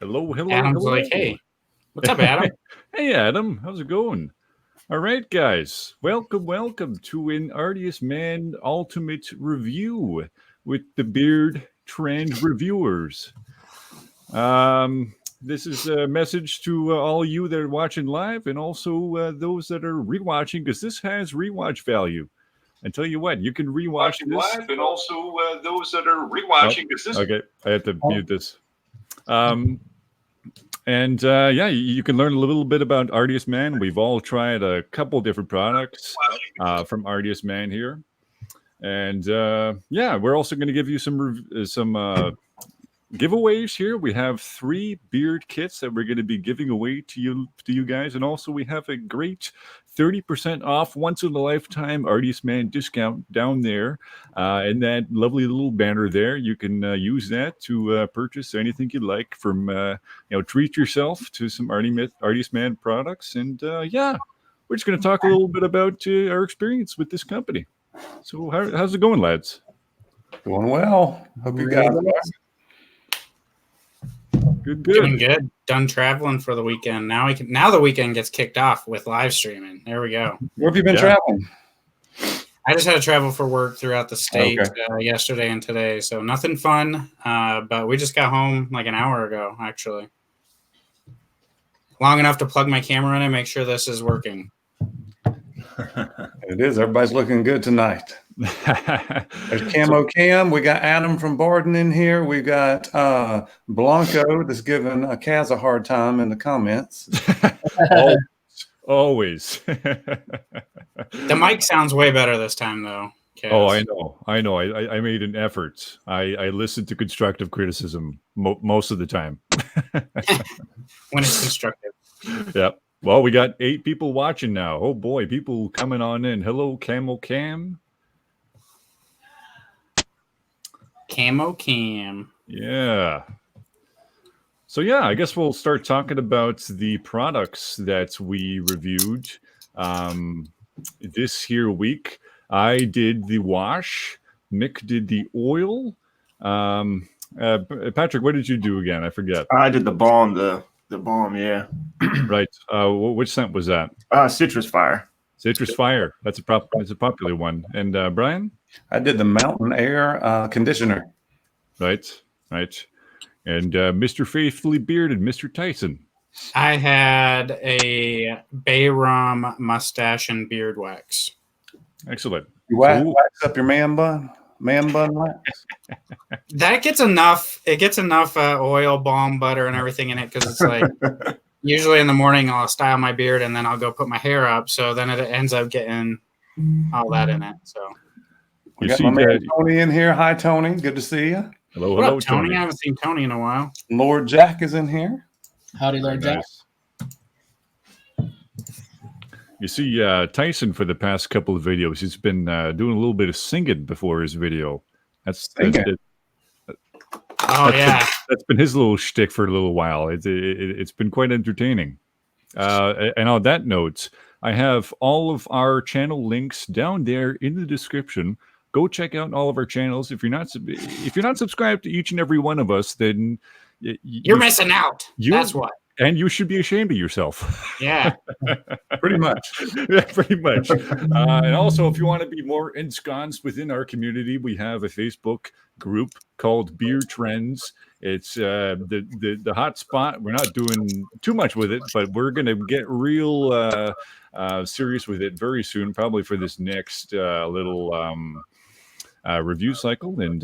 Hello. Adam's hello. like, hey, what's up, Adam? Hey, Adam. How's it going? All right, guys. Welcome to an Artius Man Ultimate Review with the Beard Trend Reviewers. This is a message to all you that are watching live and also those that are rewatching, because this has rewatch value. And tell you what, you can rewatch this. Live and also those that are rewatching. Okay, I have to mute this. You can learn a little bit about Artius Man. We've all tried a couple different products from Artius Man here. And we're also going to give you some giveaways here. We have 3 beard kits that we're going to be giving away to you guys. And also we have a great 30% off once in a lifetime Artius Man discount down there. And that lovely little banner there, you can use that to purchase anything you'd like from, treat yourself to some Artius Man products. And we're just going to talk a little bit about our experience with this company. So how's it going, lads? Going well. Hope you guys are. Good. Doing good. Done traveling for the weekend. Now the weekend gets kicked off with live streaming. There we go. Where have you been traveling? I just had to travel for work throughout the state yesterday and today, so nothing fun. But we just got home like an hour ago, actually. Long enough to plug my camera in and make sure this is working. It is. Everybody's looking good tonight. There's Camo Cam. We got Adam from Barden in here. We got Blanco that's giving Kaz a hard time in the comments. Always. The mic sounds way better this time, though. Kaz. Oh, I know. I made an effort. I listened to constructive criticism most of the time. When it's constructive. Yep. Well, we got 8 people watching now. Oh boy, people coming on in. Hello, Camo Cam. Camo Cam. Yeah. So I guess we'll start talking about the products that we reviewed this here week. I did the wash. Nick did the oil. Patrick, what did you do again? I forget. I did the balm. The balm, yeah. Right. Which scent was that? Citrus Fire. Citrus Fire. That's a popular one. And Brian? I did the Mountain Air conditioner. Right. And Mr. Faithfully Bearded, Mr. Tyson. I had a Bayram mustache and beard wax. Excellent. You wax up your man bun? Man bun wax? That gets enough. It gets enough oil, balm, butter, and everything in it, because it's like usually in the morning I'll style my beard and then I'll go put my hair up. So then it ends up getting all that in it. So we got my man Tony in here. Hi, Tony. Good to see you. Hello, Tony. I haven't seen Tony in a while. Lord Jack is in here. Howdy, Lord Jack. You see, Tyson for the past couple of videos, he's been doing a little bit of singing before his video. That's been his little shtick for a little while. It's been quite entertaining. And on that note, I have all of our channel links down there in the description. Go check out all of our channels. If you're not subscribed to each and every one of us, then you're missing out. That's what. And you should be ashamed of yourself. Yeah. Pretty much. Yeah, pretty much. And also, if you want to be more ensconced within our community, we have a Facebook group called Beard Trends. It's the hot spot. We're not doing too much with it, but we're going to get real serious with it very soon, probably for this next little review cycle. And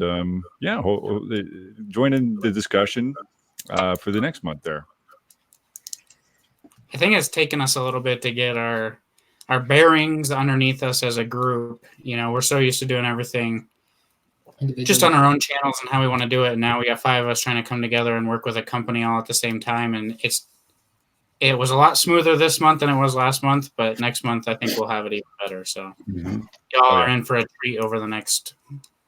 join in the discussion for the next month there. I think it's taken us a little bit to get our bearings underneath us as a group. You know, we're so used to doing everything just on our own channels and how we want to do it. And now we got 5 of us trying to come together and work with a company all at the same time. And it was a lot smoother this month than it was last month, but next month I think we'll have it even better. So y'all are in for a treat over the next.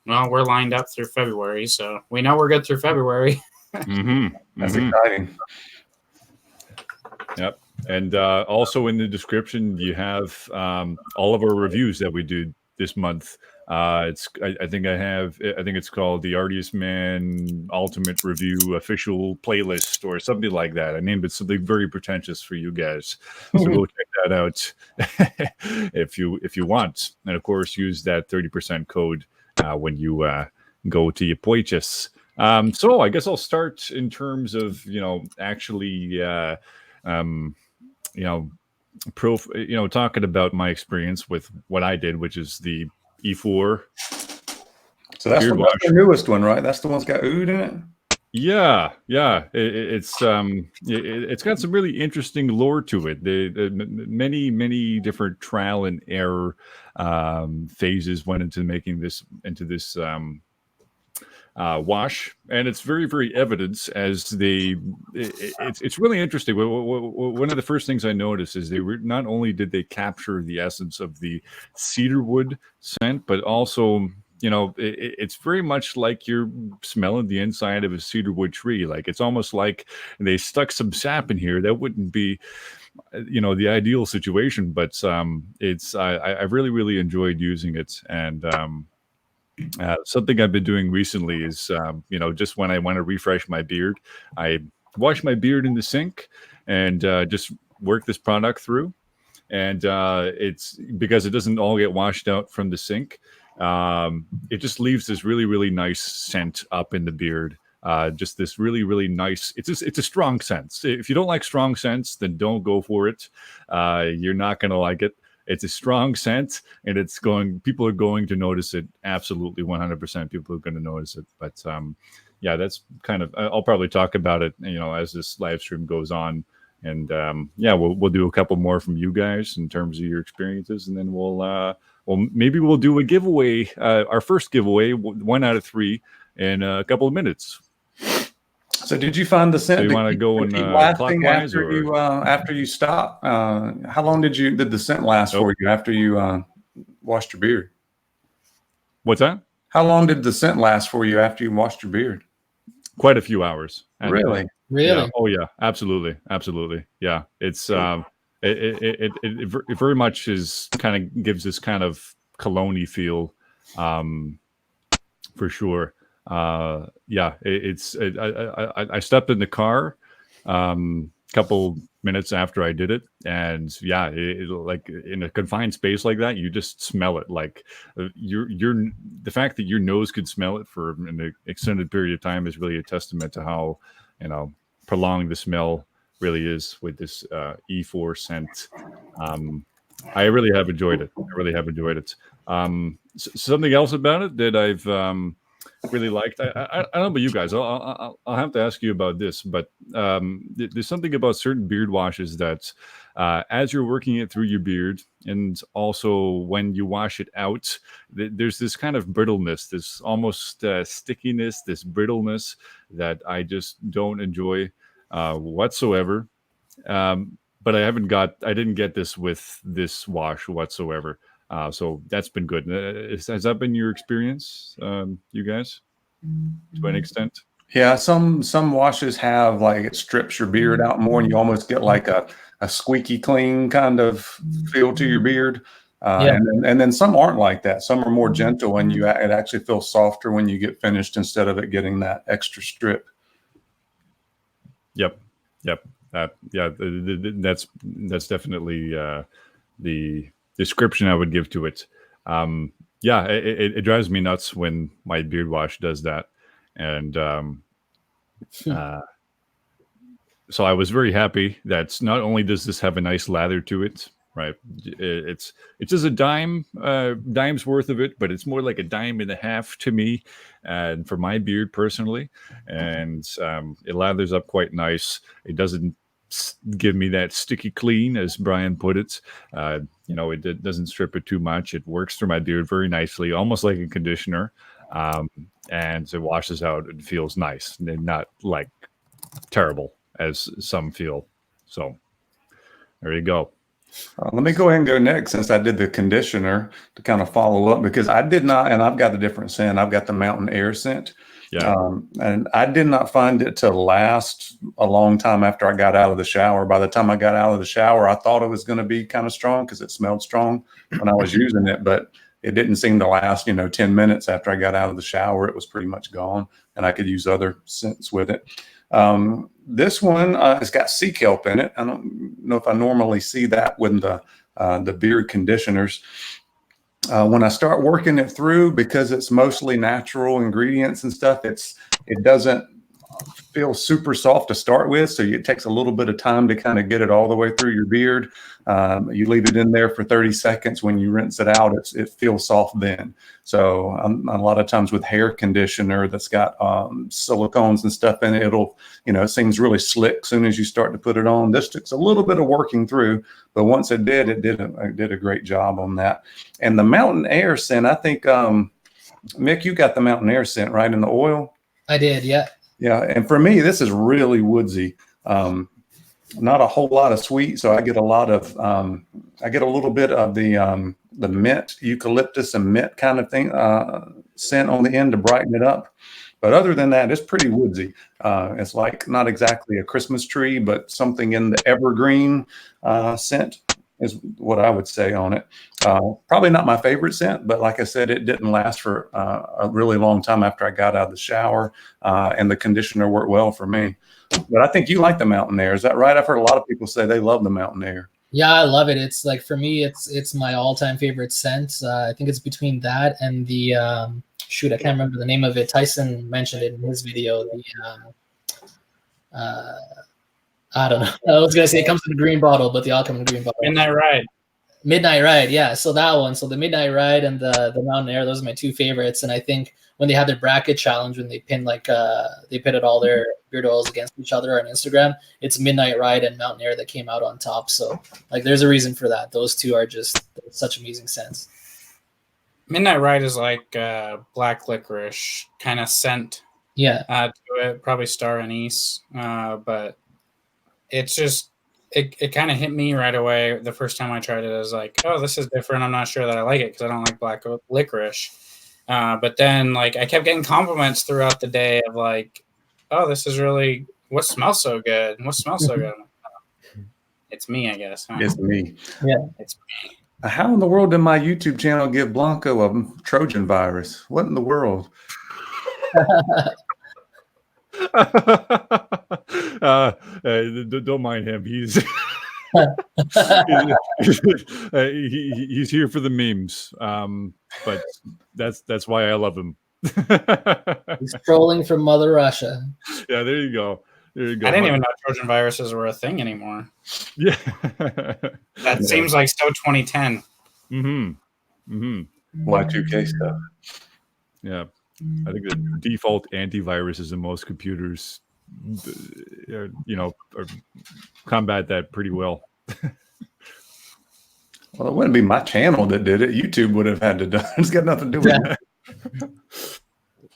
Well, we're lined up through February, so we know we're good through February. That's exciting. Yep. And also in the description, you have all of our reviews that we do this month I think I think it's called the Artius Man Ultimate Review Official Playlist or something like that. I named it something very pretentious for you guys. So go check that out if you want. And of course, use that 30% code when you go to your purchase. So I guess I'll start in terms of, actually, talking about my experience with what I did, which is the E4. So that's Beard the wash. newest one, right? That's the one's got oud in it. Yeah. It's got some really interesting lore to it. The many different trial and error phases went into making this wash, and it's very evident as it's really interesting. One of the first things I noticed is not only did they capture the essence of the cedarwood scent, but also it's very much like you're smelling the inside of a cedarwood tree. Like it's almost like they stuck some sap in here. That wouldn't be the ideal situation, but I really enjoyed using it. And something I've been doing recently is, just when I want to refresh my beard, I wash my beard in the sink and just work this product through. And it's because it doesn't all get washed out from the sink. It just leaves this really nice scent up in the beard. Just this really nice. It's a strong scent. If you don't like strong scents, then don't go for it. You're not gonna like it. It's a strong scent, and people are going to notice it. Absolutely, 100% people are going to notice it. But yeah, that's kind of. I'll probably talk about it, as this live stream goes on. And yeah, we'll do a couple more from you guys in terms of your experiences, and then maybe we'll do a giveaway. Our first giveaway, 1 out of 3, in a couple of minutes. So did you find the scent? So you want to go in clockwise after you stop? How long did the scent last for you after you washed your beard? What's that? How long did the scent last for you after you washed your beard? Quite a few hours. Really? Really? Yeah. Oh yeah, absolutely. Yeah, it's it very much is kind of gives this kind of cologne-y feel, for sure. Yeah, I stepped in the car couple minutes after I did it, and yeah, like in a confined space like that, you just smell it. Like the fact that your nose could smell it for an extended period of time is really a testament to how prolonged the smell really is with this E4 scent. I really have enjoyed it. Something else about it that I've really liked. I don't know about you guys. I'll have to ask you about this, but there's something about certain beard washes that as you're working it through your beard, and also when you wash it out, there's this kind of brittleness, this almost stickiness, this brittleness that I just don't enjoy whatsoever. But I didn't get this with this wash whatsoever. So that's been good. Has that been your experience, you guys, to an extent? Yeah, some washes have, like, it strips your beard out more, and you almost get like a squeaky clean kind of feel to your beard. Yeah. And then some aren't like that. Some are more gentle, and it actually feels softer when you get finished instead of it getting that extra strip. Yep. Yeah, that's definitely the description I would give to it. Yeah, it drives me nuts when my beard wash does that. And so I was very happy that not only does this have a nice lather to it, right? It's just a dime's worth of it, but it's more like a dime and a half to me, and for my beard personally. And it lathers up quite nice. It doesn't give me that sticky clean, as Brian put it. It doesn't strip it too much. It works through my beard very nicely, almost like a conditioner. And it washes out and feels nice, and not like terrible as some feel. So there you go. Let me go ahead and go next, since I did the conditioner, to kind of follow up, because I did not, and I've got a different scent. I've got the mountain air scent. Yeah. And I did not find it to last a long time after I got out of the shower. By the time I got out of the shower, I thought it was going to be kind of strong because it smelled strong when I was using it, but it didn't seem to last, 10 minutes after I got out of the shower. It was pretty much gone, and I could use other scents with it. This one has got sea kelp in it. I don't know if I normally see that with the beard conditioners. When I start working it through, because it's mostly natural ingredients and stuff, it doesn't feel super soft to start with. So it takes a little bit of time to kind of get it all the way through your beard. You leave it in there for 30 seconds. When you rinse it out, it feels soft then. So a lot of times with hair conditioner that's got silicones and stuff in it, it seems really slick as soon as you start to put it on. This takes a little bit of working through, but once it did a great job on that. And the Mountain Air scent, I think, Mick, you got the Mountain Air scent, right, in the oil? I did, yeah. Yeah, and for me, this is really woodsy. Not a whole lot of sweet, so I get a little bit of the mint, eucalyptus and mint kind of thing scent on the end to brighten it up. But other than that, it's pretty woodsy. It's like not exactly a Christmas tree, but something in the evergreen scent is what I would say on it. Probably not my favorite scent, but like I said, it didn't last for a really long time after I got out of the shower, and the conditioner worked well for me. But I think you like the Mountain Air. Is that right? I've heard a lot of people say they love the Mountain Air. Yeah, I love it. It's like, for me, it's my all-time favorite scent. I think it's between that and the shoot, I can't remember the name of it. Tyson mentioned it in his video. I don't know. I was gonna say it comes in a green bottle, but they all come in a green bottle. Midnight Ride, yeah. So that one. So the Midnight Ride and the Mountain Air, those are my two favorites. And I think when they had their bracket challenge, when they they pitted all their beard oils against each other on Instagram, it's Midnight Ride and Mountain Air that came out on top. So like, there's a reason for that. Those two are just such amazing scents. Midnight Ride is like black licorice kind of scent. Yeah. To it, probably star anise, but it's just it kind of hit me right away the first time I tried it. I was like, oh, this is different. I'm not sure that I like it because I don't like black licorice. But then like I kept getting compliments throughout the day of like, oh, this is really what smells so good. What smells so good? It's me, I guess. Huh? It's me. Yeah, it's me. How in the world did my YouTube channel give Blanco a Trojan virus? What in the world? Don't mind him. He's he's here for the memes. But that's why I love him. He's trolling from Mother Russia. Yeah, there you go. There you go. I didn't even know Trojan viruses were a thing anymore. Yeah, that seems like so 2010. Y2K stuff. Yeah. I think the default antiviruses in most computers, combat that pretty well. Well, it wouldn't be my channel that did it. YouTube would have had to do it. It's got nothing to do with that.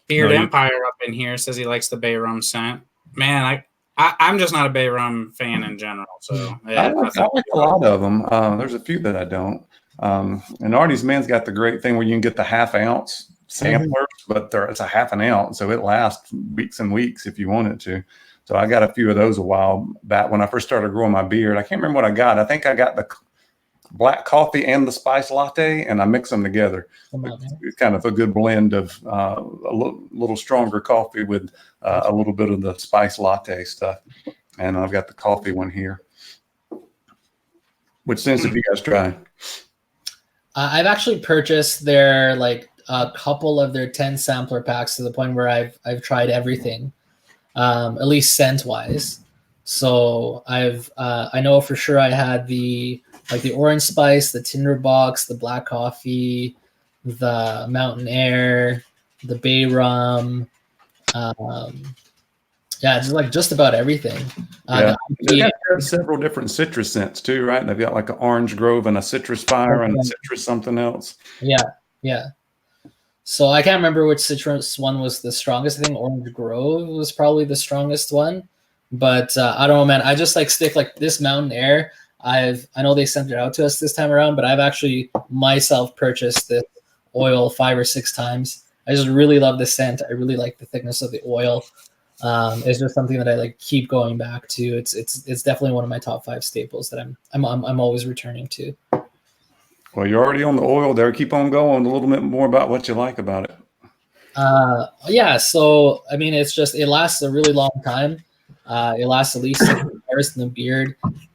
Beard Empire up in here says he likes the Bay Rum scent. Man, I'm just not a Bay Rum fan in general. So I like a lot of them. There's a few that I don't. And Artie's Man's got the great thing where you can get the half-ounce samplers, but it's a half an ounce, so it lasts weeks and weeks if you want it to. So I got a few of those a while back when I first started growing my beard. I can't remember what I got. I think I got the black coffee and the spice latte, and I mix them together. It's kind of a good blend of a little stronger coffee with a little bit of the spice latte stuff. And I've got the coffee one here. Which scents have you guys tried? I've actually purchased their a couple of their 10 sampler packs to the point where I've tried everything, at least scent wise. So I know for sure I had the orange spice, the tinderbox, the black coffee, the Mountain Air, the Bay Rum. Just about everything. They've got several different citrus scents too, right? They've got like an orange grove and a citrus fire and a citrus something else. Yeah. So I can't remember which citrus one was the strongest. I think Orange Grove was probably the strongest one. But I don't know, man. I just stick this Mountain Air. I know they sent it out to us this time around, but I've actually myself purchased this oil 5 or 6 times. I just really love the scent. I really like the thickness of the oil. It's just something that I keep going back to. It's definitely one of my top 5 staples that I'm always returning to. Well, you're already on the oil there. Keep on going. A little bit more about what you like about it. Yeah, so I mean, it lasts a really long time. It lasts at least 6 hours in the beard,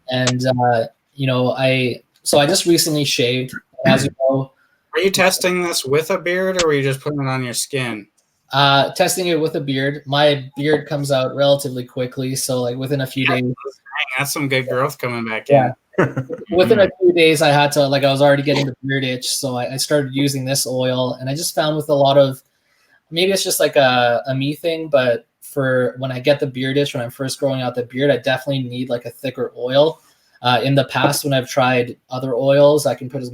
and I just recently shaved, as you know. Are you testing this with a beard, or were you just putting it on your skin? Testing it with a beard. My beard comes out relatively quickly, so like within a few days. Dang, that's some good growth coming back Yeah. in. Within a few days, I had to I was already getting the beard itch, so I started using this oil, and I just found with a lot of, maybe it's just like a me thing, but for when I get the beard itch, when I'm first growing out the beard, I definitely need like a thicker oil. In the past, when I've tried other oils, I can put as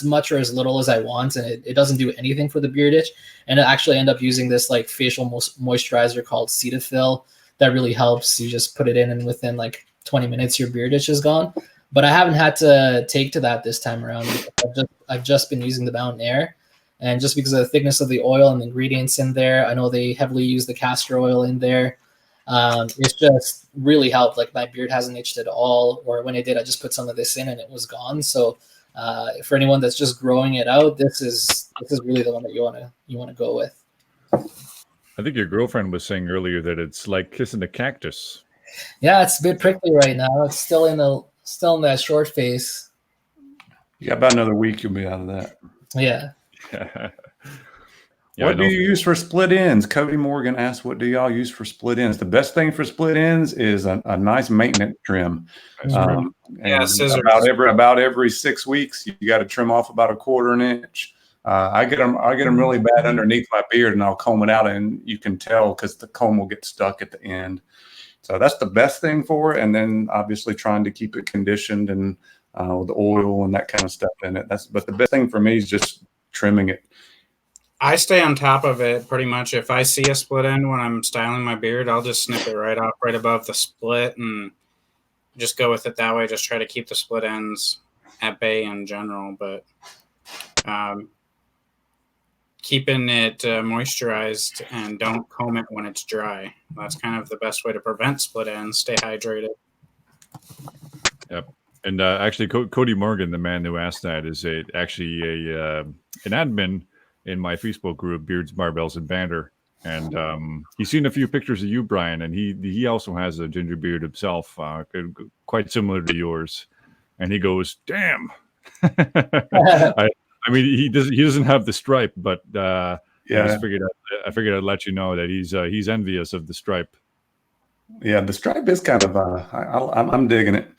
much or as little as I want, and it doesn't do anything for the beard itch. And I actually end up using this like facial moisturizer called Cetaphil that really helps. You just put it in, and within like 20 minutes, your beard itch is gone. But I haven't had to take to that this time around. I've just been using the Mountain Air. And just because of the thickness of the oil and the ingredients in there, I know they heavily use the castor oil in there. It's just really helped. Like my beard hasn't itched at all, or when it did, I just put some of this in and it was gone. So for anyone that's just growing it out, this is really the one that you want to go with. I think your girlfriend was saying earlier that it's like kissing a cactus. Yeah, it's a bit prickly right now. It's still in that short phase. You got about another week, you'll be out of that. Yeah. What do you use for split ends? Cody Morgan asked, what do y'all use for split ends? The best thing for split ends is a nice maintenance trim. Scissors. About every 6 weeks, you got to trim off about 1/4 inch. I get them really bad underneath my beard, and I'll comb it out, and you can tell because the comb will get stuck at the end. So that's the best thing for it. And then obviously trying to keep it conditioned and with the oil and that kind of stuff in it. But the best thing for me is just trimming it. I stay on top of it pretty much. If I see a split end when I'm styling my beard, I'll just snip it right off, right above the split, and just go with it that way. Just try to keep the split ends at bay in general, but keeping it moisturized, and don't comb it when it's dry. That's kind of the best way to prevent split ends. Stay hydrated. Yep. And actually, Cody Morgan, the man who asked that, is actually an admin in my Facebook group, Beards, Barbells, and Banter. And he's seen a few pictures of you, Brian, and he also has a ginger beard himself, quite similar to yours. And he goes, "Damn." I mean, he doesn't have the stripe, but I figured I'd let you know that he's envious of the stripe. Yeah, the stripe is kind of I'm digging it.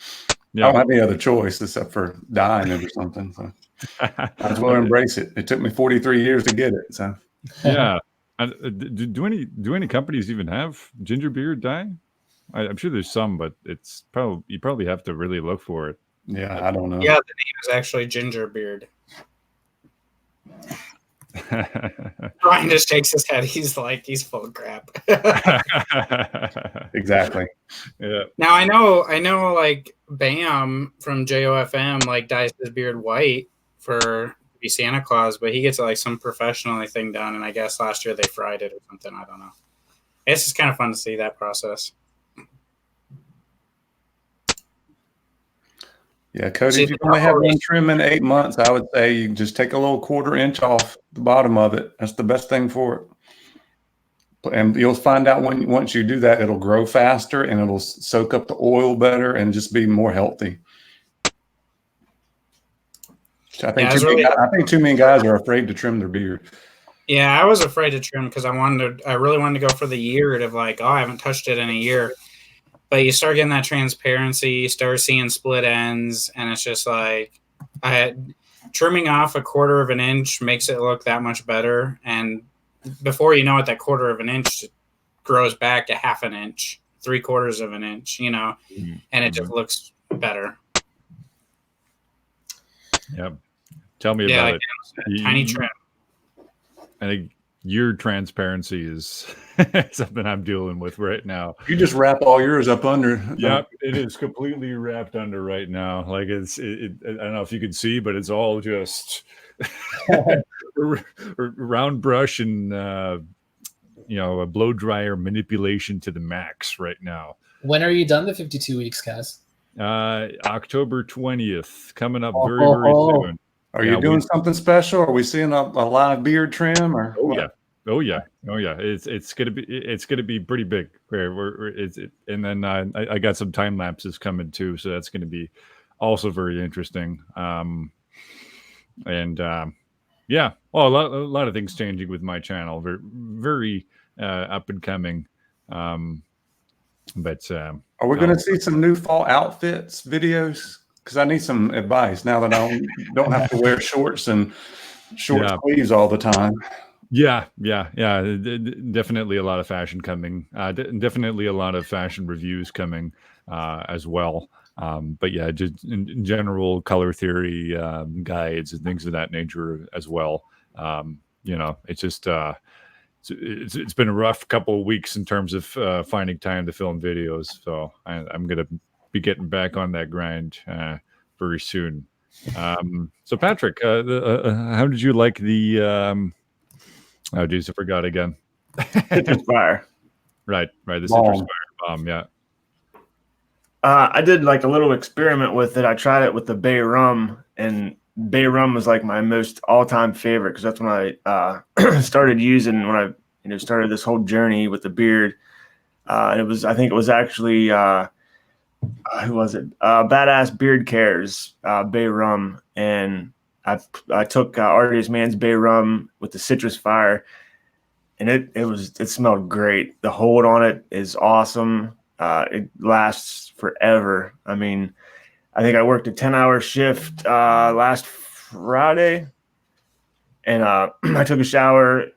Yeah. I don't have any other choice except for dyeing it or something. So I as well embrace it. It took me 43 years to get it. So yeah. And do any companies even have ginger beard dye? I'm sure there's some, but you probably have to really look for it. Yeah, I don't know. Yeah, the name is actually Ginger Beard. Brian just shakes his head. He's full of crap. Exactly. Yeah. Now I know like Bam from JOFM like dyes his beard white for be Santa Claus, but he gets like some professional thing done, and I guess last year they fried it or something. I don't know. It's just kind of fun to see that process. Yeah, Cody, if you only have one trim in 8 months, I would say you can just take a little 1/4 inch off the bottom of it. That's the best thing for it. And you'll find out once you do that, it'll grow faster and it'll soak up the oil better and just be more healthy. I think too many guys are afraid to trim their beard. Yeah, I was afraid to trim because I really wanted to go for the year of like, I haven't touched it in a year. But you start getting that transparency, you start seeing split ends, and it's just like trimming off 1/4 inch makes it look that much better. And before you know it, that 1/4 inch grows back to 1/2 inch, 3/4 inch, and it just looks better. Yep. Tell me about it. Tiny trim. I think your transparency is something I'm dealing with right now. You just wrap all yours up under. Yep, it is completely wrapped under right now. Like I don't know if you can see, but it's all just round brush and a blow dryer manipulation to the max right now. When are you done the 52 weeks, Kaz? October 20th, coming up very soon. Are you doing something special? Are we seeing a live beard trim or? Oh what? yeah. Oh yeah, oh yeah. It's gonna be pretty big. And then I got some time lapses coming too, so that's gonna be also very interesting. Yeah, well, a lot of things changing with my channel. Very up and coming. But Are we going to see some new fall outfits videos? Because I need some advice now that I don't have to wear shorts and short sleeves all the time. Yeah. Definitely a lot of fashion coming. Definitely a lot of fashion reviews coming as well. But yeah, just in general, color theory guides and things of that nature as well. It's just it's been a rough couple of weeks in terms of finding time to film videos. So I'm gonna be getting back on that grind very soon. So Patrick, how did you like the? Oh geez, I forgot again. Citrus fire. Right. The Balm. citrus fire bomb. Yeah. I did like a little experiment with it. I tried it with the bay rum, and bay rum was like my most all-time favorite because that's when I started using when I started this whole journey with the beard. And I think it was actually who was it? Badass Beard Cares bay rum, and I took Artius Man's bay rum with the citrus fire, and it smelled great. The hold on it is awesome. It lasts forever. I mean, I think I worked a 10-hour shift last Friday, and I took a shower,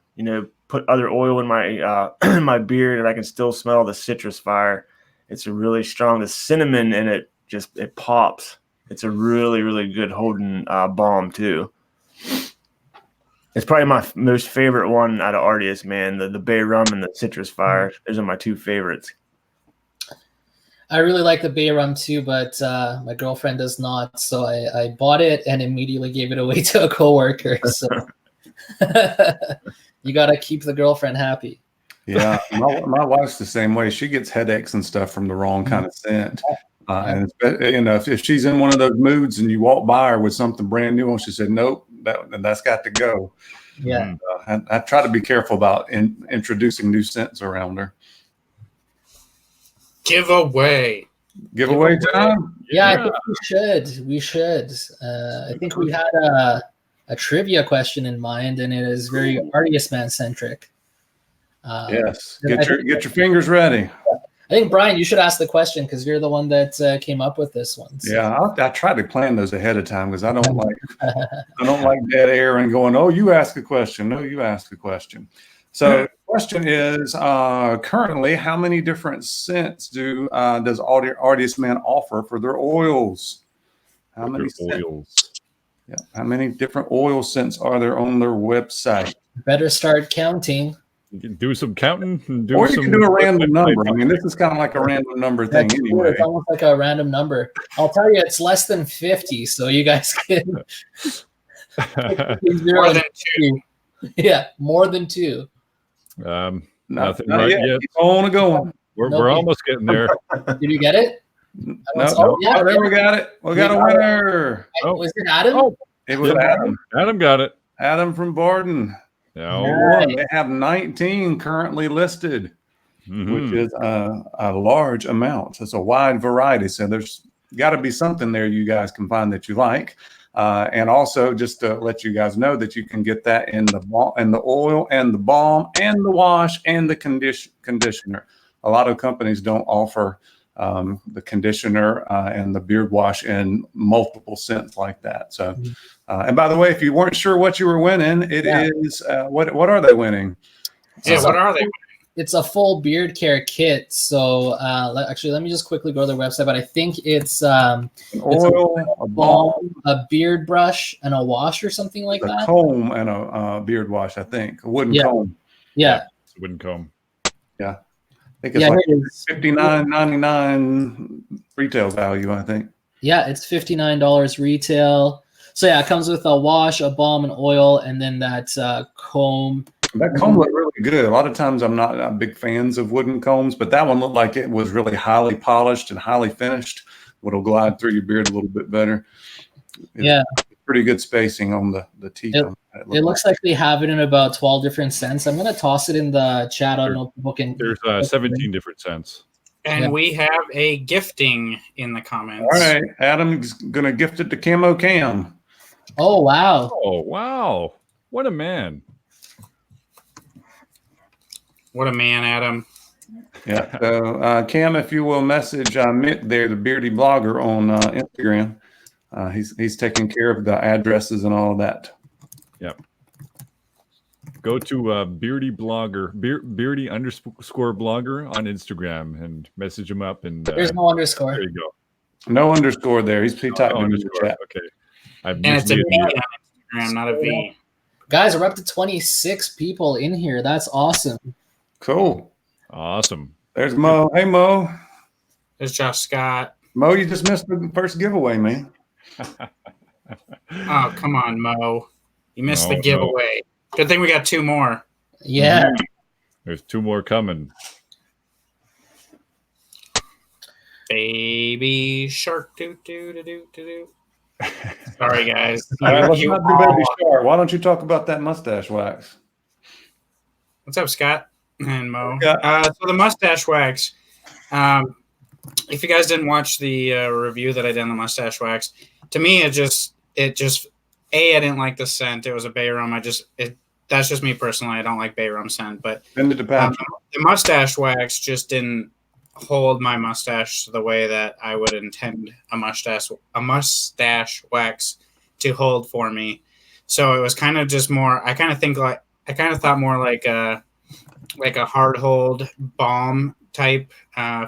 put other oil in my my beard, and I can still smell the citrus fire. It's a really strong. The cinnamon in it it pops. It's a really, really good holding balm too. It's probably my most favorite one out of Artius, man. The bay rum and the citrus fire. Those are my two favorites. I really like the bay rum too, but my girlfriend does not. So I bought it and immediately gave it away to a coworker. So you got to keep the girlfriend happy. Yeah, my wife's the same way. She gets headaches and stuff from the wrong kind of scent. And if she's in one of those moods and you walk by her with something brand new and she said, nope, that's got to go. Yeah. I try to be careful about introducing new scents around her. Giveaway Time? Yeah, I think we should. I think we had a trivia question in mind, and it is very Artius Man centric. Yes, get your fingers ready. I think Brian, you should ask the question because you're the one that came up with this one. So. Yeah, I try to plan those ahead of time because I don't like dead air and going, oh, you ask a question. No, you ask a question. So the question is, currently, how many different scents does Artius Man offer for their oils? How many oils? Yeah, how many different oil scents are there on their website? Better start counting. You can do some counting. Or you can do a random number. I mean, this is kind of like a random number thing anyway. It's almost like a random number. I'll tell you, it's less than 50, so you guys can. More than 2. Yeah, more than 2. Nothing right yet. Keep on going. We're almost getting there. Did you get it? No. Yeah, we got it. We got a winner. Was it Adam? Oh, it was Adam. Adam got it. Adam from Barden. Yeah. They have 19 currently listed, which is a large amount. It's a wide variety. So there's got to be something there you guys can find that you like. And also just to let you guys know that you can get that in the oil and the balm and the wash and the conditioner. A lot of companies don't offer the conditioner and the beard wash in multiple scents like that. So, and by the way, if you weren't sure what you were winning, it is what are they winning? Yeah, what are they? It's a full beard care kit. So actually, let me just quickly go to their website. But I think it's an oil, a balm, a beard brush, and a wash or something like that. A comb and a beard wash, I think. A wooden comb. Yeah. It's a wooden comb. Yeah. I think it's like $59.99 retail value, I think. Yeah, it's $59 retail. So yeah, it comes with a wash, a balm, and oil, and then that comb. That comb looked really good. A lot of times I'm not big fans of wooden combs, but that one looked like it was really highly polished and highly finished. It'll glide through your beard a little bit better. pretty good spacing on the teeth. It looks like they have it in about 12 different scents. I'm gonna toss it in the chat. I don't know if people can. There's 17 different scents. And we have a gifting in the comments. All right, Adam's gonna gift it to Camo Cam. Oh wow! Oh wow! What a man! What a man, Adam. Yeah. So Cam, if you will message Mick there, the Beardy Blogger on Instagram. He's taking care of the addresses and all of that. Yep. Go to Beardy Blogger, Beardy _blogger on Instagram and message him up. And there's no underscore. There you go. No underscore there. He typed in the chat. Okay. And it's a V on Instagram, not a V. Guys, we're up to 26 people in here. That's awesome. Cool. Awesome. There's Mo. Hey, Mo. There's Josh Scott. Mo, you just missed the first giveaway, man. Oh, come on, Mo. You missed the giveaway. Good thing we got 2 more. Yeah. There's 2 more coming. Baby shark. Do. Sorry, guys. All right, let's not do Baby Shark. Why don't you talk about that mustache wax? What's up, Scott and Mo? Yeah. So the mustache wax. If you guys didn't watch the review that I did on the mustache wax, to me it just I didn't like the scent. It was a bay rum. That's just me personally. I don't like bay rum scent, but the mustache wax just didn't hold my mustache the way that I would intend a mustache wax to hold for me. So it was kind of just more. I kind of thought more like a hard hold balm type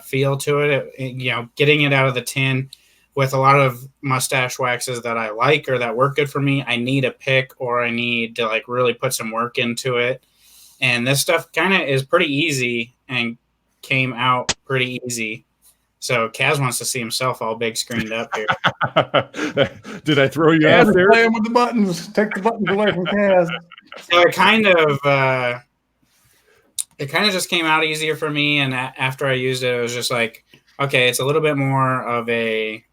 feel to it. Getting it out of the tin. With a lot of mustache waxes that I like or that work good for me, I need a pick or I need to like really put some work into it. And this stuff kind of is pretty easy and came out pretty easy. So Kaz wants to see himself all big screened up here. Did I throw you out there? Playing with the buttons. Take the buttons away from Kaz. So it kind of just came out easier for me. And after I used it, it was just like, okay, it's a little bit more of a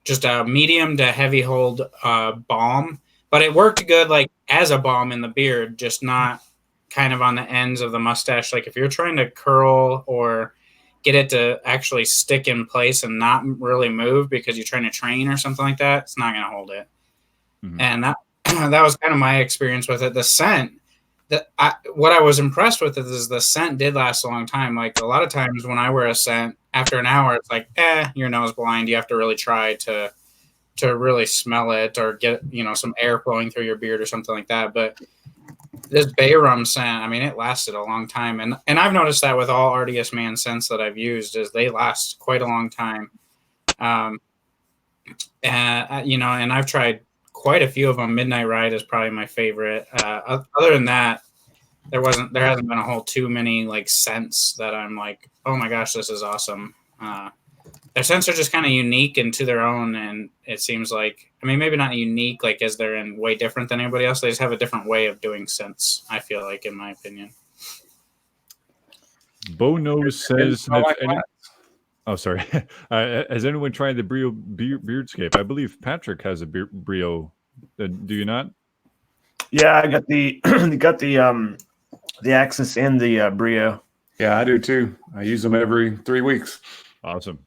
just a medium to heavy hold balm, but it worked good like as a balm in the beard, just not kind of on the ends of the mustache. Like if you're trying to curl or get it to actually stick in place and not really move because you're trying to train or something like that, it's not going to hold it. Mm-hmm. And that was kind of my experience with it. The scent, what I was impressed with is the scent did last a long time. Like a lot of times when I wear a scent, after an hour, it's like, your nose blind. You have to really try to really smell it or get, some air flowing through your beard or something like that. But this bay rum scent, I mean, it lasted a long time. And I've noticed that with all Artius man scents that I've used is they last quite a long time. And I've tried quite a few of them. Midnight Ride is probably my favorite. Other than that, there hasn't been a whole too many like scents that I'm like, oh my gosh, this is awesome. Their scents are just kind of unique and to their own, and it seems like, I mean, maybe not unique like as they're in way different than anybody else. They just have a different way of doing scents, I feel like, in my opinion. Bo Nose says, oh, sorry. Has anyone tried the Brio Beardscape? I believe Patrick has a Brio. Do you not? Yeah, I got the Axis and the Brio. Yeah, I do too. I use them every 3 weeks. Awesome.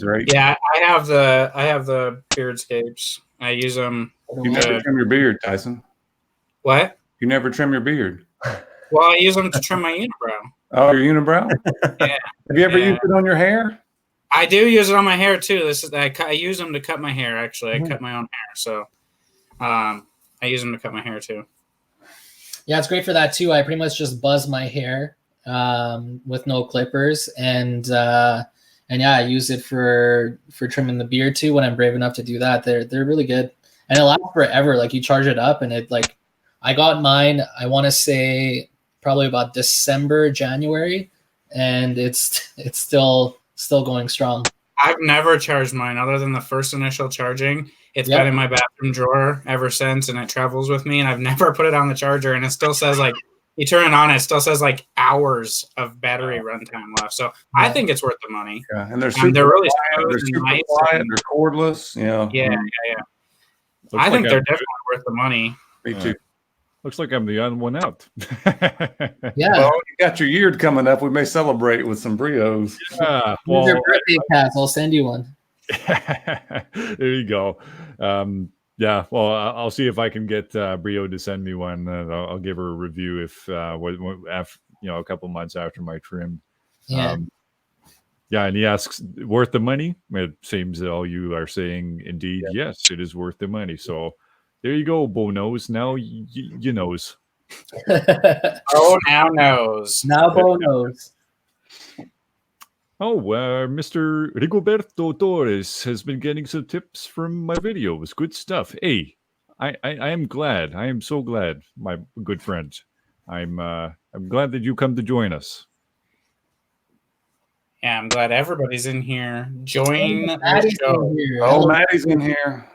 Great. Yeah, I have the Beardscapes. I use them. You never trim your beard, Tyson. What? You never trim your beard. Well, I use them to trim my unibrow. Oh, your unibrow? Yeah. Have you ever used it on your hair? I do use it on my hair too. I use them to cut my hair. Actually, I cut my own hair, so I use them to cut my hair too. Yeah, it's great for that too. I pretty much just buzz my hair with no clippers, and yeah, I use it for trimming the beard too when I'm brave enough to do that. They're really good, and it lasts forever. Like you charge it up, and it like I got mine. I want to say probably about December, January, and it's still going strong. I've never charged mine other than the first initial charging. It's been in my bathroom drawer ever since, and it travels with me, and I've never put it on the charger, and it still says like You turn it on, it still says like hours of battery runtime left. So I think it's worth the money. Yeah, and they're They're really smooth they're and super nice quiet. and- They're cordless. Yeah. I think they're definitely worth the money. Me too. Looks like I'm the odd one out. Yeah. Well, you got your year coming up. We may celebrate with some brios. Yeah, Here's your well, birthday pass. I'll send you one. there you go. Yeah, well, I'll see if I can get Brio to send me one. I'll give her a review if after, a couple months after my trim. Yeah. Yeah, and he asks, worth the money? It seems that all you are saying, indeed, yes, it is worth the money. So there you go, Bo knows. Now you knows. Oh, now knows. Now Bo knows. Oh, Mr. Rigoberto Torres has been getting some tips from my videos. Good stuff. Hey, I am glad. I am so glad, my good friend. I'm glad that you come to join us. Yeah, I'm glad everybody's in here. Join the Maddie's show. in here. Oh, Maddie's in here.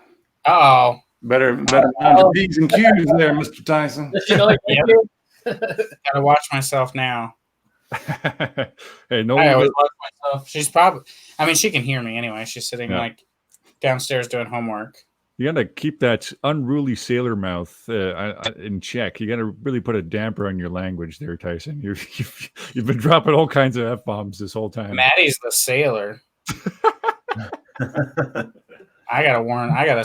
Oh, Better mind your P's and Q's there, Mr. Tyson. You know, Yep. Gotta watch myself now. Hey, no I one. always watch myself. She's probably, I mean, she can hear me anyway. She's sitting Yeah. like downstairs doing homework. You gotta keep that unruly sailor mouth in check. You gotta really put a damper on your language there, Tyson. You've been dropping all kinds of F-bombs this whole time. Maddie's the sailor. I gotta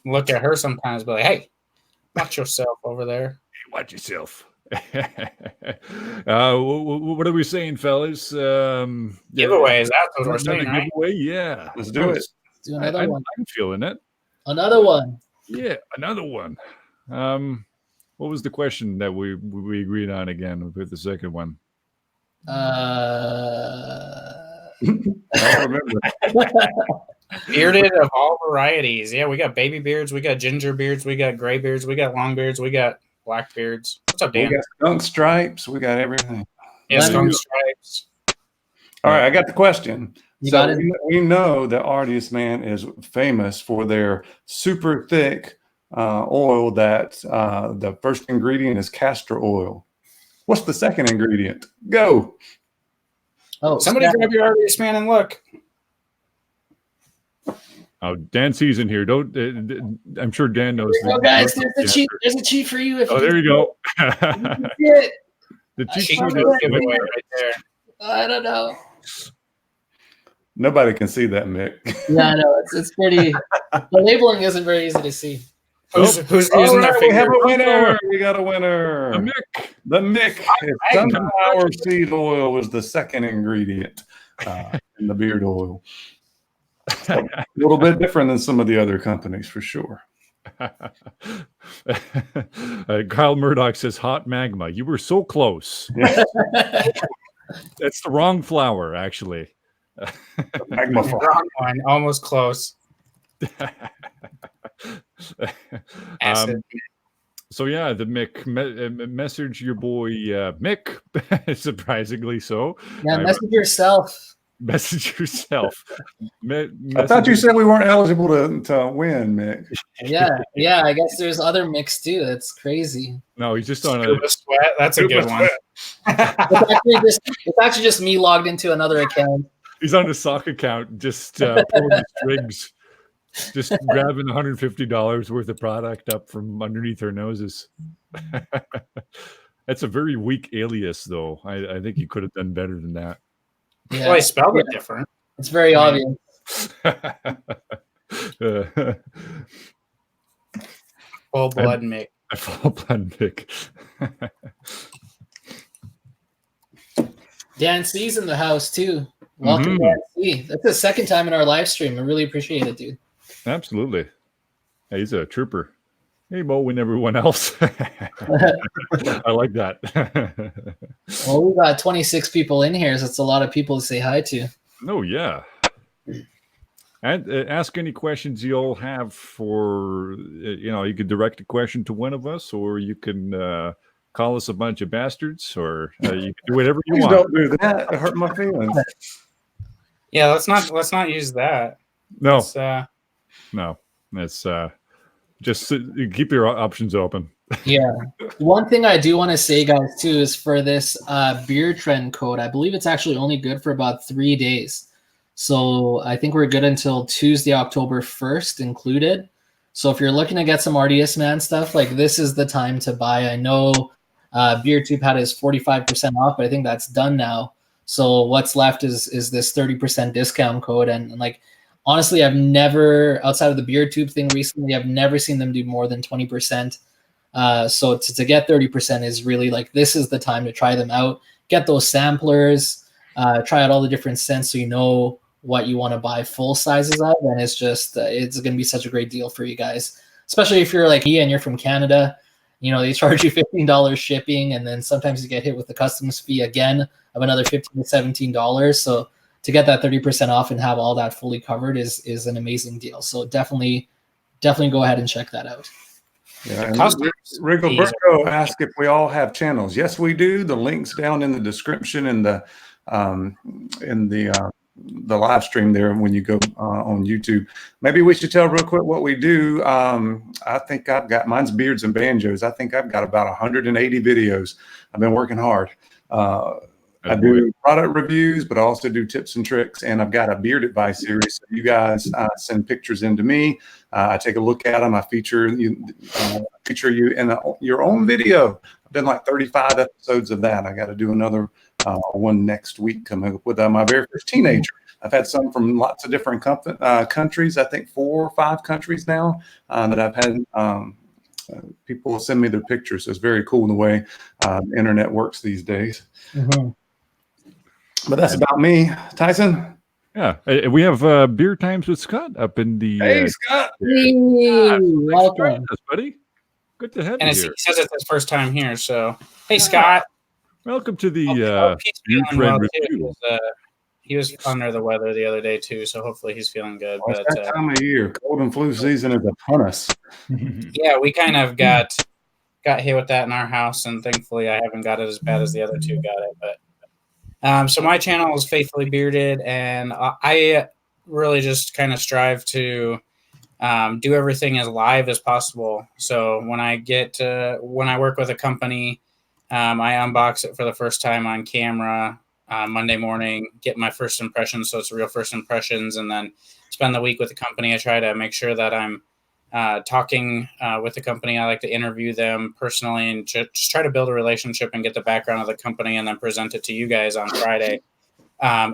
look at her sometimes, be like, hey, watch yourself over there. Watch yourself. What are we saying, fellas? Giveaways, that's what we're Another saying, right? giveaway? Yeah. Let's do it. do another one. I'm feeling it. Another one. Yeah, another one. What was the question that we agreed on again with the second one? I don't remember. Bearded of all varieties. Yeah, we got baby beards, we got ginger beards, we got gray beards, we got long beards, we got black beards. What's up, We Dan? got skunk stripes. We got everything. Yeah, skunk stripes. All right, I got the question. You So got it? we know that Artius, man, is famous for their super thick oil that the first ingredient is castor oil. What's the second ingredient? Go. Oh, Somebody grab your Artius, man, and look. Oh, Dan sees in here. Don't. I'm sure Dan knows. Oh, guys, there's a cheat. There's a cheat for you. If Oh, you there you go. see it. The cheat She sheet can is do a giveaway right there. I don't know. Nobody can see that, Mick. Yeah, I know. It's pretty. The labeling isn't very easy to see. Who's All using their right, we have finger? a winner. We got a winner. The Mick. The Mick. Sunflower seed oil was the second ingredient in the beard oil. A little bit different than some of the other companies, for sure. Kyle Murdoch says hot magma. You were so close. That's the wrong flower, actually. Magma flower. Wrong one. Almost close. Acid. So yeah, the Mick message your boy Mick. Surprisingly so. Yeah, message yourself. Message yourself. I thought you said we weren't eligible to win, Mick. Yeah. I guess there's other mix too. That's crazy. No, he's just on a. Scuba sweat. That's a good one. It's actually just me logged into another account. He's on a sock account, just pulling the strings, just grabbing $150 worth of product up from underneath our noses. That's a very weak alias, though. I think you could have done better than that. Yeah, Well, I spelled it different. it's very obvious. Full blood Mick. I fall upon Mick. Dan C's in the house too. Welcome, Dan C. That's the second time in our live stream. I really appreciate it, dude. Absolutely. Hey, he's a trooper. Hey, Mo, win everyone else. I like that. Well, we got 26 people in here, so it's a lot of people to say hi to. Oh, yeah. And ask any questions you all have for, you could direct a question to one of us, or you can call us a bunch of bastards, or you can do whatever you Please want. don't do that. It hurt my feelings. Yeah, let's not use that. No, It's, no. That's Just keep your options open. Yeah. One thing I do want to say, guys, too, is for this beard trend code, I believe it's actually only good for about 3 days. So I think we're good until Tuesday, October 1st included. So if you're looking to get some Artius Man stuff, like this is the time to buy. I know BeardTube had his 45% off, but I think that's done now. So what's left is this 30% discount code. And like, honestly, I've never, outside of the BeardTube thing recently, I've never seen them do more than 20%. So to get 30% is really like, this is the time to try them out, get those samplers, try out all the different scents so you know what you want to buy full sizes of. And it's just, it's going to be such a great deal for you guys, especially if you're like me and you're from Canada. You know, they charge you $15 shipping, and then sometimes you get hit with the customs fee again of another $15 to $17. So to get that 30% off and have all that fully covered is an amazing deal. So definitely go ahead and check that out. Yeah, Rigoberto asked if we all have channels. Yes, we do. The link's down in the description in the live stream there when you go on YouTube. Maybe we should tell real quick what we do. I think I've got, mine's Beards and Banjos. I think I've got about 180 videos. I've been working hard. I do product reviews, but I also do tips and tricks. And I've got a beard advice series. So you guys send pictures into me. I take a look at them. I feature you in your own video. I've done like 35 episodes of that. I got to do another one next week coming up with my very first teenager. I've had some from lots of different countries. I think 4 or 5 countries now that I've had. People will send me their pictures. So it's very cool the way the internet works these days. Mm-hmm. But that's about me, Tyson. Yeah, we have Beer Times with Scott up in the. Hey, Scott. Hey, welcome, buddy. Good to have and you here. He says it's his first time here, so hey, Scott. Welcome to the Beer Trend Review. He was under the weather the other day too, so hopefully he's feeling good. Well, it's that time of year. Cold and flu season is upon us. Yeah, we kind of got hit with that in our house, and thankfully I haven't got it as bad as the other two got it. But so my channel is Faithfully Bearded, and I really just kind of strive to do everything as live as possible. So when I work with a company, I unbox it for the first time on camera Monday morning, get my first impressions, so it's real first impressions, and then spend the week with the company. I try to make sure that I'm talking with the company. I like to interview them personally and just try to build a relationship and get the background of the company, and then present it to you guys on Friday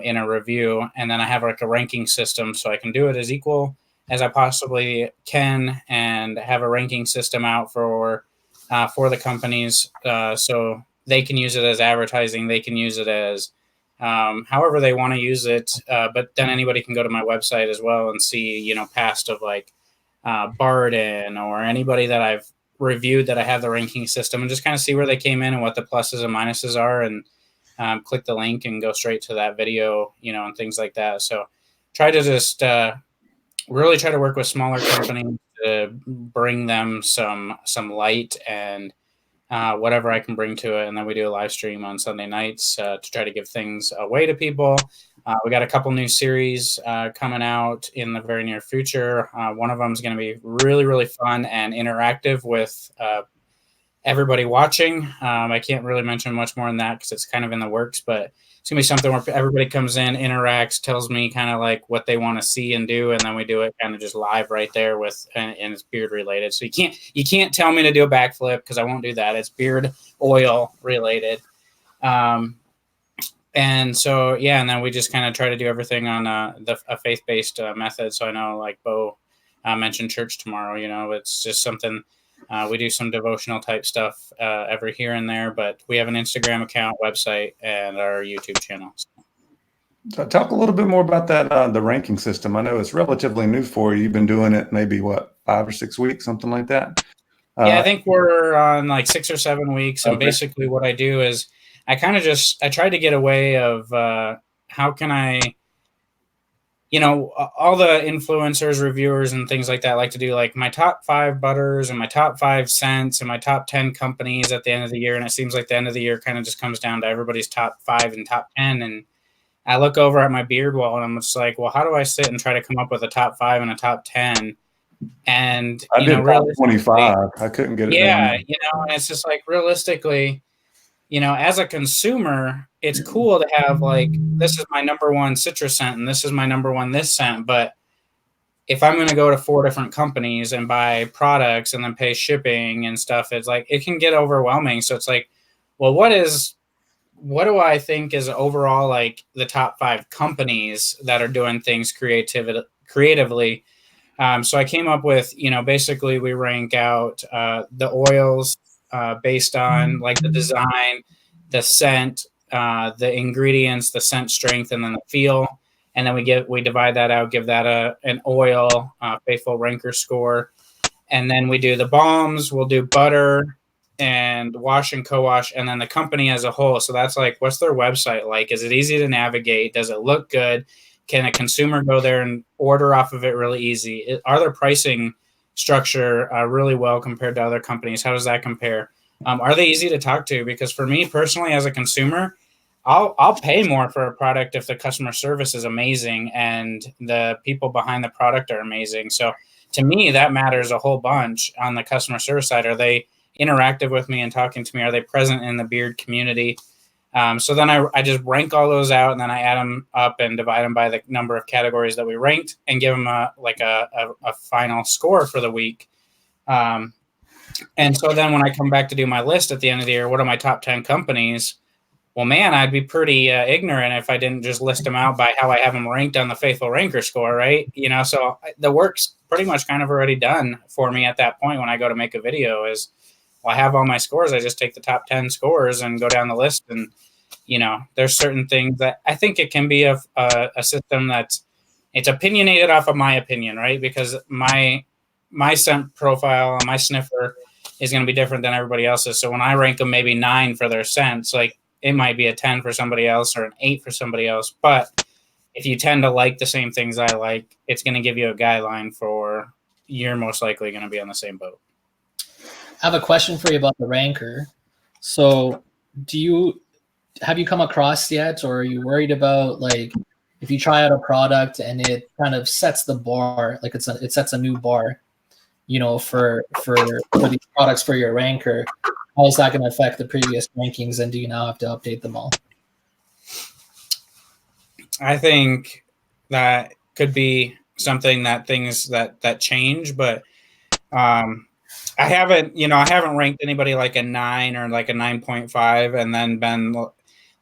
in a review. And then I have like a ranking system, so I can do it as equal as I possibly can, and have a ranking system out for the companies, so they can use it as advertising. They can use it as however they want to use it. But then anybody can go to my website as well and see, you know, past of like Barden or anybody that I've reviewed that I have the ranking system, and just kind of see where they came in and what the pluses and minuses are, and click the link and go straight to that video, you know, and things like that. So try to just really try to work with smaller companies to bring them some light and whatever I can bring to it. And then we do a live stream on Sunday nights to try to give things away to people. We got a couple new series coming out in the very near future. One of them is going to be really, really fun and interactive with everybody watching. I can't really mention much more than that because it's kind of in the works, but it's going to be something where everybody comes in, interacts, tells me kind of like what they want to see and do, and then we do it kind of just live right there with, and it's beard related. So you can't tell me to do a backflip because I won't do that. It's beard oil related. And so, yeah, and then we just kind of try to do everything on a faith-based method. So I know, like Bo mentioned church tomorrow, you know, it's just something, we do some devotional type stuff every here and there, but we have an Instagram account, website, and our YouTube channel. So talk a little bit more about that, the ranking system. I know it's relatively new for you. You've been doing it maybe, what, 5 or 6 weeks, something like that? Yeah, I think we're on like 6 or 7 weeks. And okay. Basically what I do is I try to get away of how can I, you know, all the influencers, reviewers, and things like that like to do like my top 5 butters and my top 5 scents and my top 10 companies at the end of the year. And it seems like the end of the year kind of just comes down to everybody's top 5 and top 10. And I look over at my beard wall and I'm just like, well, how do I sit and try to come up with a top 5 and a top 10 And I you did know, about realistically, 25. I couldn't get it yeah, down. you know, and it's just like realistically, you know, as a consumer, it's cool to have like, this is my number one citrus scent and this is my number one this scent. But if I'm going to go to 4 different companies and buy products and then pay shipping and stuff, it's like, it can get overwhelming. So it's like, well, what do I think is overall like the top 5 companies that are doing things creatively? So I came up with, you know, basically we rank out the oils based on like the design, the scent, the ingredients, the scent strength, and then the feel. And then we divide that out, give that an oil faithful ranker score. And then we do the balms, we'll do butter and wash and co-wash, and then the company as a whole. So that's like, what's their website like? Is it easy to navigate? Does it look good? Can a consumer go there and order off of it really easy? Are their pricing structure really well compared to other companies? How does that compare? Are they easy to talk to? Because for me personally, as a consumer, I'll pay more for a product if the customer service is amazing and the people behind the product are amazing. So to me, that matters a whole bunch on the customer service side. Are they interactive with me and talking to me? Are they present in the beard community? So then I just rank all those out, and then I add them up and divide them by the number of categories that we ranked and give them a final score for the week. And so then when I come back to do my list at the end of the year, what are my top 10 companies? Well, man, I'd be pretty ignorant if I didn't just list them out by how I have them ranked on the Faithful Ranker score, right? You know, so the work's pretty much kind of already done for me at that point when I go to make a video is, well, I have all my scores. I just take the top 10 scores and go down the list. And, you know, there's certain things that I think it can be a system it's opinionated off of my opinion, right? Because my scent profile and my sniffer is going to be different than everybody else's. So when I rank them maybe 9 for their scents, like it might be a 10 for somebody else or an 8 for somebody else. But if you tend to like the same things I like, it's going to give you a guideline for you're most likely going to be on the same boat. I have a question for you about the ranker. So have you come across yet, or are you worried about like if you try out a product and it kind of sets the bar, like it sets a new bar, you know, for these products for your ranker? How is that going to affect the previous rankings, and do you now have to update them all? I think that could be something that things that change, but I haven't ranked anybody like a 9 or like a 9.5 and then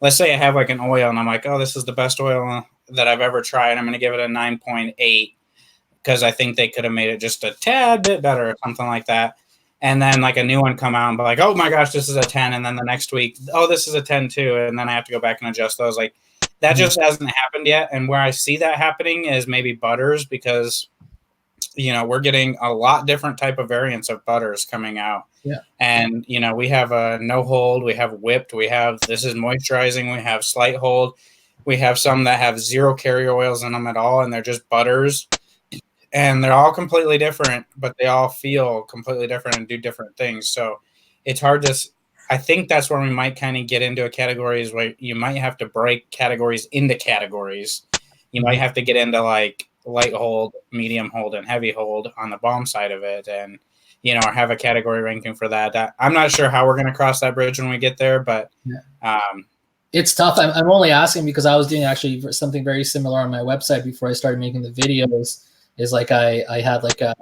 let's say I have like an oil and I'm like, oh, this is the best oil that I've ever tried. I'm going to give it a 9.8 because I think they could have made it just a tad bit better or something like that. And then like a new one come out and be like, oh my gosh, this is a 10. And then the next week, oh, this is a 10 too. And then I have to go back and adjust those. Like that just hasn't happened yet. And where I see that happening is maybe butters, because, you know, we're getting a lot different type of variants of butters coming out. Yeah. And, you know, we have a no hold, we have whipped, this is moisturizing, we have slight hold. We have some that have 0 carrier oils in them at all, and they're just butters. And they're all completely different, but they all feel completely different and do different things. So it's hard to, I think that's where we might kind of get into a categories where you might have to break categories into categories. You might have to get into like light hold, medium hold, and heavy hold on the balm side of it. And, you know, or have a category ranking for that. I'm not sure how we're going to cross that bridge when we get there, but it's tough. I'm only asking because I was doing actually something very similar on my website before I started making the videos. Is like I had like a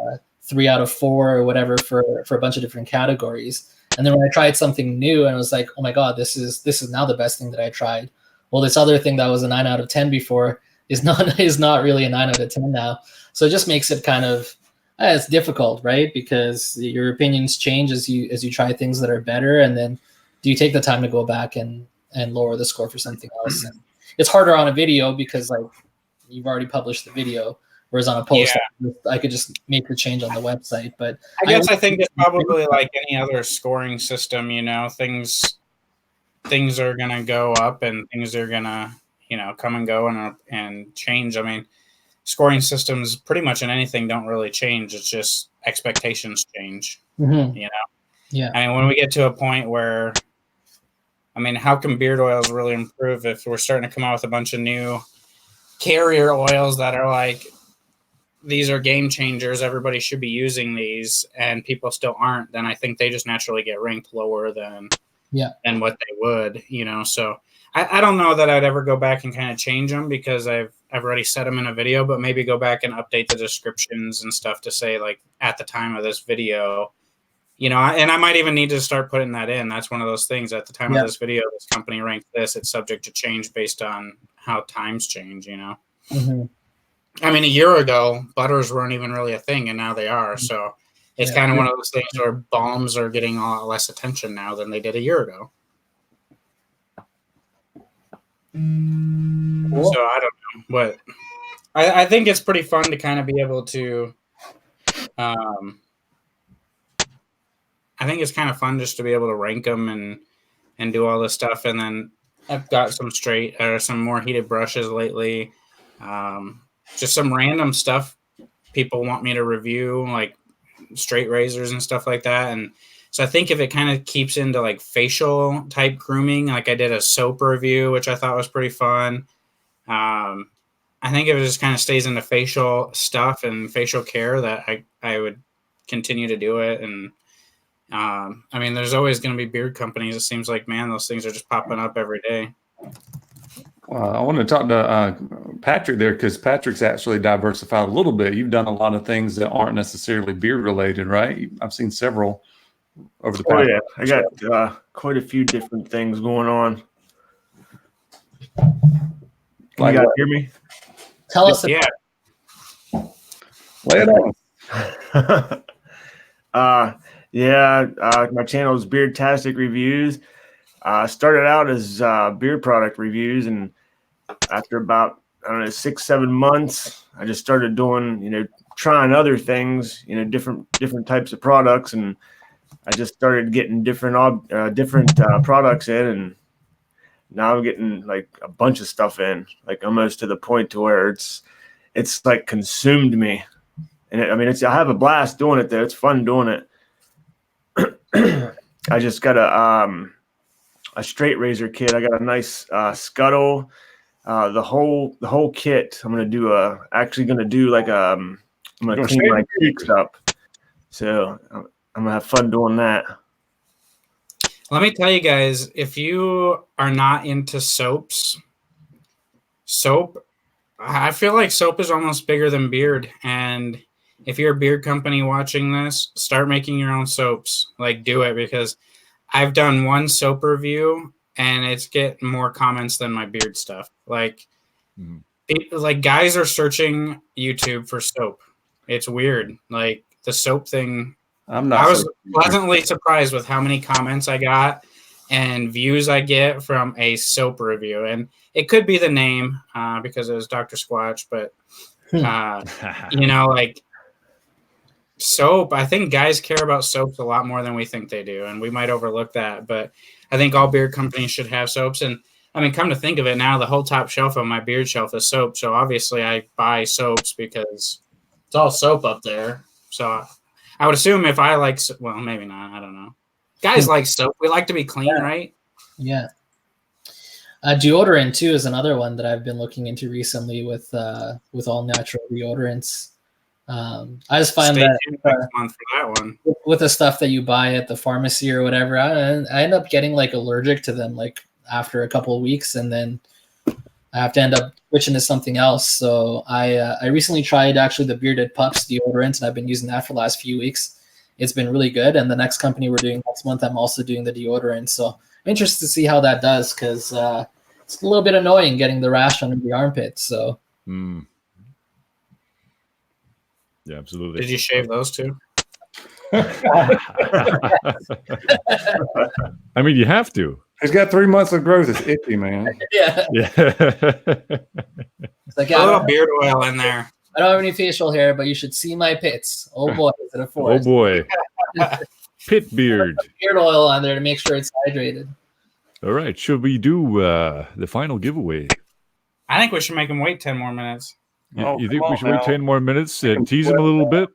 3 out of 4 or whatever for a bunch of different categories. And then when I tried something new and I was like, oh my God, this is now the best thing that I tried. Well, this other thing that was a 9 out of 10 before is not really a 9 out of 10 now. So it just makes it kind of it's difficult, right? Because your opinions change as you try things that are better, and then do you take the time to go back and lower the score for something else? And it's harder on a video because like you've already published the video. Whereas on a post, I could just make the change on the website. But I think it's probably like any other scoring system, you know, things are going to go up and things are going to, you know, come and go and change. I mean, scoring systems pretty much in anything don't really change. It's just expectations change, you know? Yeah. I mean, when we get to a point where, I mean, how can beard oils really improve if we're starting to come out with a bunch of new carrier oils that are like these are game changers, everybody should be using these, and people still aren't, then I think they just naturally get ranked lower than what they would, you know. So I don't know that I'd ever go back and kind of change them, because I've already set them in a video, but maybe go back and update the descriptions and stuff to say, like, at the time of this video, you know, and I might even need to start putting that in. That's one of those things. At the time of this video, this company ranked this. It's subject to change based on how times change, you know. I mean, a year ago, butters weren't even really a thing, and now they are. So it's kind of one of those things where balms are getting a lot less attention now than they did a year ago. Cool. So I don't know, but I think it's pretty fun to kind of be able to. I think it's kind of fun just to be able to rank them and do all this stuff. And then I've got some some more heated brushes lately. Just some random stuff people want me to review, like straight razors and stuff like that. And so I think if it kind of keeps into like facial type grooming, like I did a soap review, which I thought was pretty fun. I think if it just kind of stays into facial stuff and facial care, that I would continue to do it. And I mean, there's always going to be beard companies. It seems like, man, those things are just popping up every day. I want to talk to Patrick there, because Patrick's actually diversified a little bit. You've done a lot of things that aren't necessarily beard related, right? I've seen several over the past. Oh yeah, I got quite a few different things going on. Can you guys hear me? Tell us. Yeah. Lay it on. My channel is BEARDTASTIC Reviews. Started out as beard product reviews, and after about 6-7 months, I just started doing, trying other things, different types of products, and I just started getting different products in, and now I'm getting like a bunch of stuff in, like almost to the point to where it's like consumed me. And I have a blast doing it though. It's fun doing it. I just got a straight razor kit. I got a nice scuttle, the whole kit. I'm gonna do I'm gonna clean my cheeks up. So I'm gonna have fun doing that. Let me tell you guys, if you are not into soap, I feel like soap is almost bigger than beard. And if you're a beard company watching this, start making your own soaps. Like, do it, because I've done one soap review and it's getting more comments than my beard stuff. Like, like guys are searching YouTube for soap. It's weird. Like the soap thing. I was pleasantly surprised with how many comments I got and views I get from a soap review. And it could be the name because it was Dr. Squatch, but like soap, I think guys care about soaps a lot more than we think they do. And we might overlook that, but I think all beard companies should have soaps. And I mean, come to think of it now, the whole top shelf of my beard shelf is soap. So obviously I buy soaps because it's all soap up there. So I would assume if I like, well, maybe not. I don't know. Guys like soap. We like to be clean, right? Yeah. Deodorant too is another one that I've been looking into recently with all natural deodorants. I just find that next month for that one. With the stuff that you buy at the pharmacy or whatever, I end up getting like allergic to them like after a couple of weeks, and then I have to end up switching to something else. So I recently tried actually the Bearded Pups deodorant, and I've been using that for the last few weeks. It's been really good. And the next company we're doing next month, I'm also doing the deodorant. So I'm interested to see how that does, because it's a little bit annoying getting the rash under the armpit. So. Yeah, absolutely. Did you shave those too? I mean, you have to. He's got 3 months of growth. It's icky, man. Yeah. It's like, a little beard oil in there. I don't have any facial hair, but you should see my pits. Oh boy, is it a forest. Oh boy. Pit beard. Beard oil on there to make sure it's hydrated. All right. Should we do the final giveaway? I think we should make him wait 10 more minutes. You think we should wait 10 more minutes and tease him a little bit?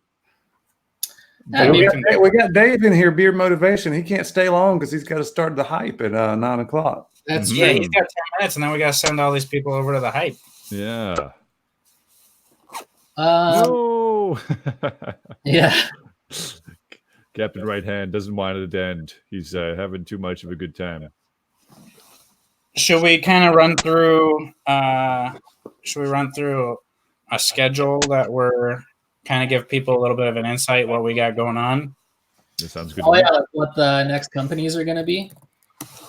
We got Dave in here, Beard Motivation. He can't stay long because he's got to start the hype at 9 o'clock. That's he's got 10 minutes, and then we got to send all these people over to the hype. Yeah. No. Yeah. Captain Right Hand doesn't want it to end. He's having too much of a good time. Should we kind of run through? Should we run through a schedule that we're kind of give people a little bit of an insight what we got going on? That sounds good. Oh yeah, like what the next companies are gonna be.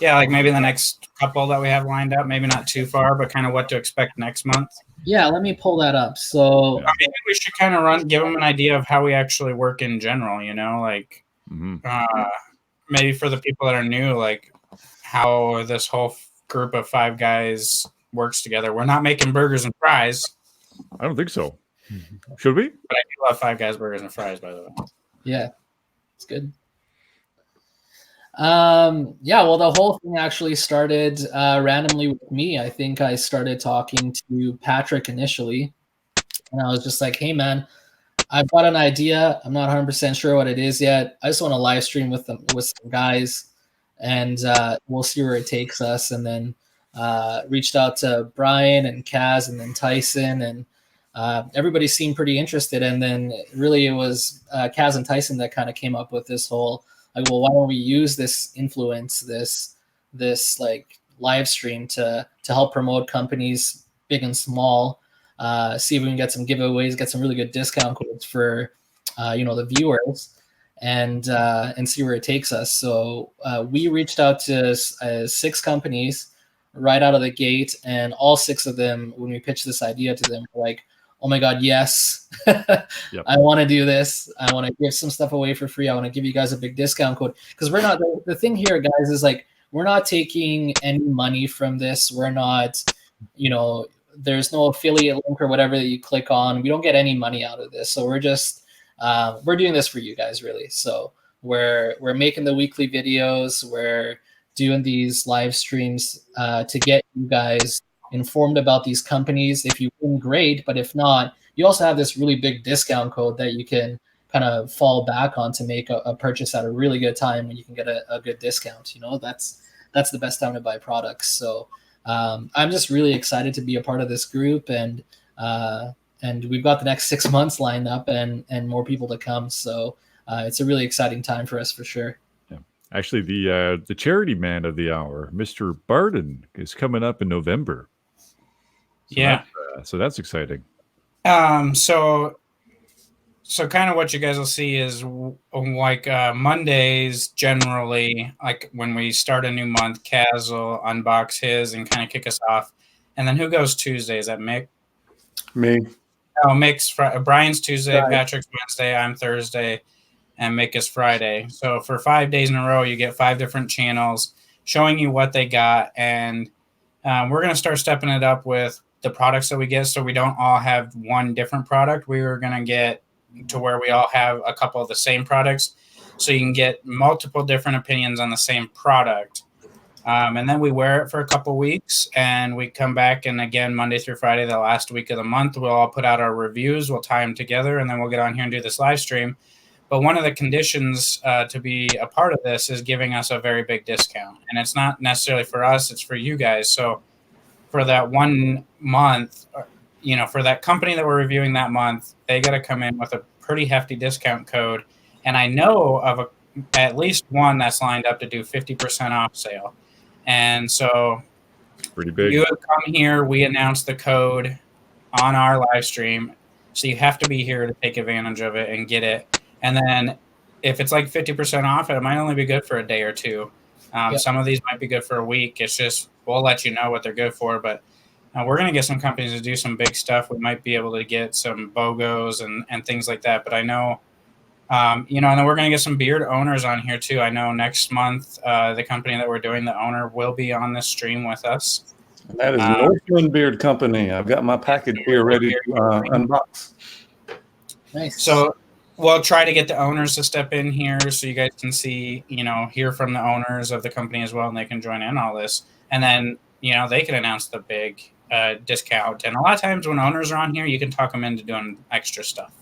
Yeah, like maybe the next couple that we have lined up, maybe not too far, but kind of what to expect next month. Yeah, let me pull that up. So I mean, we should kind of give them an idea of how we actually work in general. You know, like maybe for the people that are new, like how this whole group of 5 guys works together. We're not making burgers and fries. I don't think so. Should we? But I do love 5 Guys burgers and fries, by the way. yeah, it's good. Yeah, well, the whole thing actually started randomly with me. I think I started talking to Patrick initially, and I was just like, hey man, I've got an idea. I'm not 100% sure what it is yet. I just want to live stream with some guys, and we'll see where it takes us. And then reached out to Brian and Kaz and then Tyson, and everybody seemed pretty interested. And then really it was Kaz and Tyson that kind of came up with this whole, like, well, why don't we use this influence, this like live stream to help promote companies big and small, see if we can get some giveaways, get some really good discount codes for the viewers, and see where it takes us. So we reached out to 6 companies right out of the gate, and all 6 of them, when we pitched this idea to them, were like, oh my God, yes. Yep. I want to do this. I want to give some stuff away for free. I want to give you guys a big discount code. Because we're not, the thing here, guys, is like, we're not taking any money from this. We're not, there's no affiliate link or whatever that you click on. We don't get any money out of this. So we're just, we're doing this for you guys, really. So we're making the weekly videos. We're doing these live streams to get you guys informed about these companies. If you win, great, but if not, you also have this really big discount code that you can kind of fall back on to make a purchase at a really good time when you can get a good discount. That's the best time to buy products. So I'm just really excited to be a part of this group, and we've got the next 6 months lined up and more people to come. So it's a really exciting time for us for sure. Actually, the charity man of the hour, Mr. Barden, is coming up in November. So that's exciting. So kind of what you guys will see is like Mondays generally, like when we start a new month, Kaz will unbox his and kind of kick us off. And then who goes Tuesday? Is that Mick? Me. Oh, Mick's Brian's Tuesday, Right. Patrick's Wednesday, I'm Thursday, and Mick is Friday. So for 5 days in a row, you get 5 different channels showing you what they got. And we're going to start stepping it up with the products that we get, so we don't all have one different product. We were going to get to where we all have a couple of the same products, so you can get multiple different opinions on the same product. And then we wear it for a couple weeks, and we come back, and again, Monday through Friday, the last week of the month, we'll all put out our reviews, we'll tie them together, and then we'll get on here and do this live stream. But one of the conditions to be a part of this is giving us a very big discount. And it's not necessarily for us, it's for you guys. So for that 1 month, for that company that we're reviewing that month, they got to come in with a pretty hefty discount code. And I know of at least one that's lined up to do 50% off sale. And so Pretty big. you have come here, we announce the code on our live stream. So you have to be here to take advantage of it and get it. And then if it's like 50% off, it might only be good for a day or two. Some of these might be good for a week. It's just, we'll let you know what they're good for. But we're going to get some companies to do some big stuff. We might be able to get some BOGOs and things like that. But I know, and then we're going to get some beard owners on here too. I know next month, the company that we're doing, the owner will be on this stream with us. And that is Northland Beard Company. I've got my package here ready to unbox. Nice. So we'll try to get the owners to step in here so you guys can see, hear from the owners of the company as well, and they can join in all this. And then, they can announce the big discount. And a lot of times when owners are on here, you can talk them into doing extra stuff.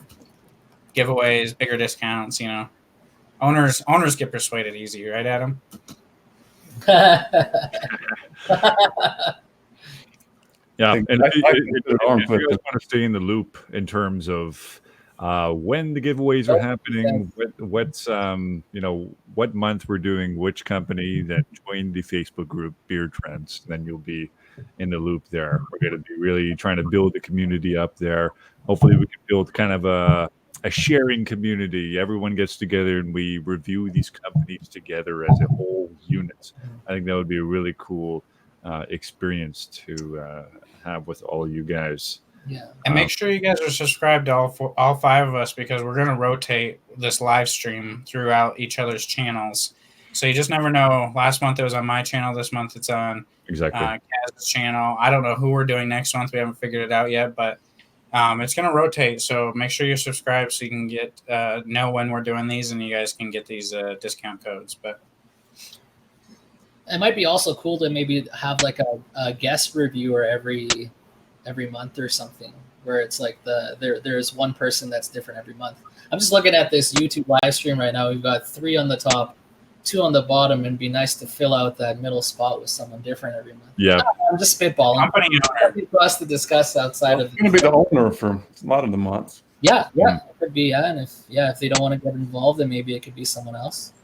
Giveaways, bigger discounts, Owners get persuaded easy, right, Adam? Yeah, think- and I if like you the arm guys clip. want to stay in the loop in terms of when the giveaways are happening, what's what month we're doing which company, then join the Facebook group Beard Trends. Then you'll be in the loop there. We're going to be really trying to build the community up there. Hopefully, we can build kind of a sharing community. Everyone gets together and we review these companies together as a whole unit. I think that would be a really cool experience to have with all you guys. Yeah. And make sure you guys are subscribed to all 5 of us, because we're going to rotate this live stream throughout each other's channels. So you just never know. Last month it was on my channel. This month it's on Exactly. Kaz's channel. I don't know who we're doing next month. We haven't figured it out yet, but it's going to rotate. So make sure you're subscribed so you can get know when we're doing these, and you guys can get these discount codes. But it might be also cool to maybe have like a guest reviewer every month or something, where it's like there's one person that's different every month. I'm just looking at this YouTube live stream right now. We've got 3 on the top, 2 on the bottom, and it'd be nice to fill out that middle spot with someone different every month. Yeah. I'm just spitballing. company owner. For us to discuss outside of I'm going to be the owner for a lot of the months. yeah, it could be, and if they don't want to get involved, then maybe it could be someone else.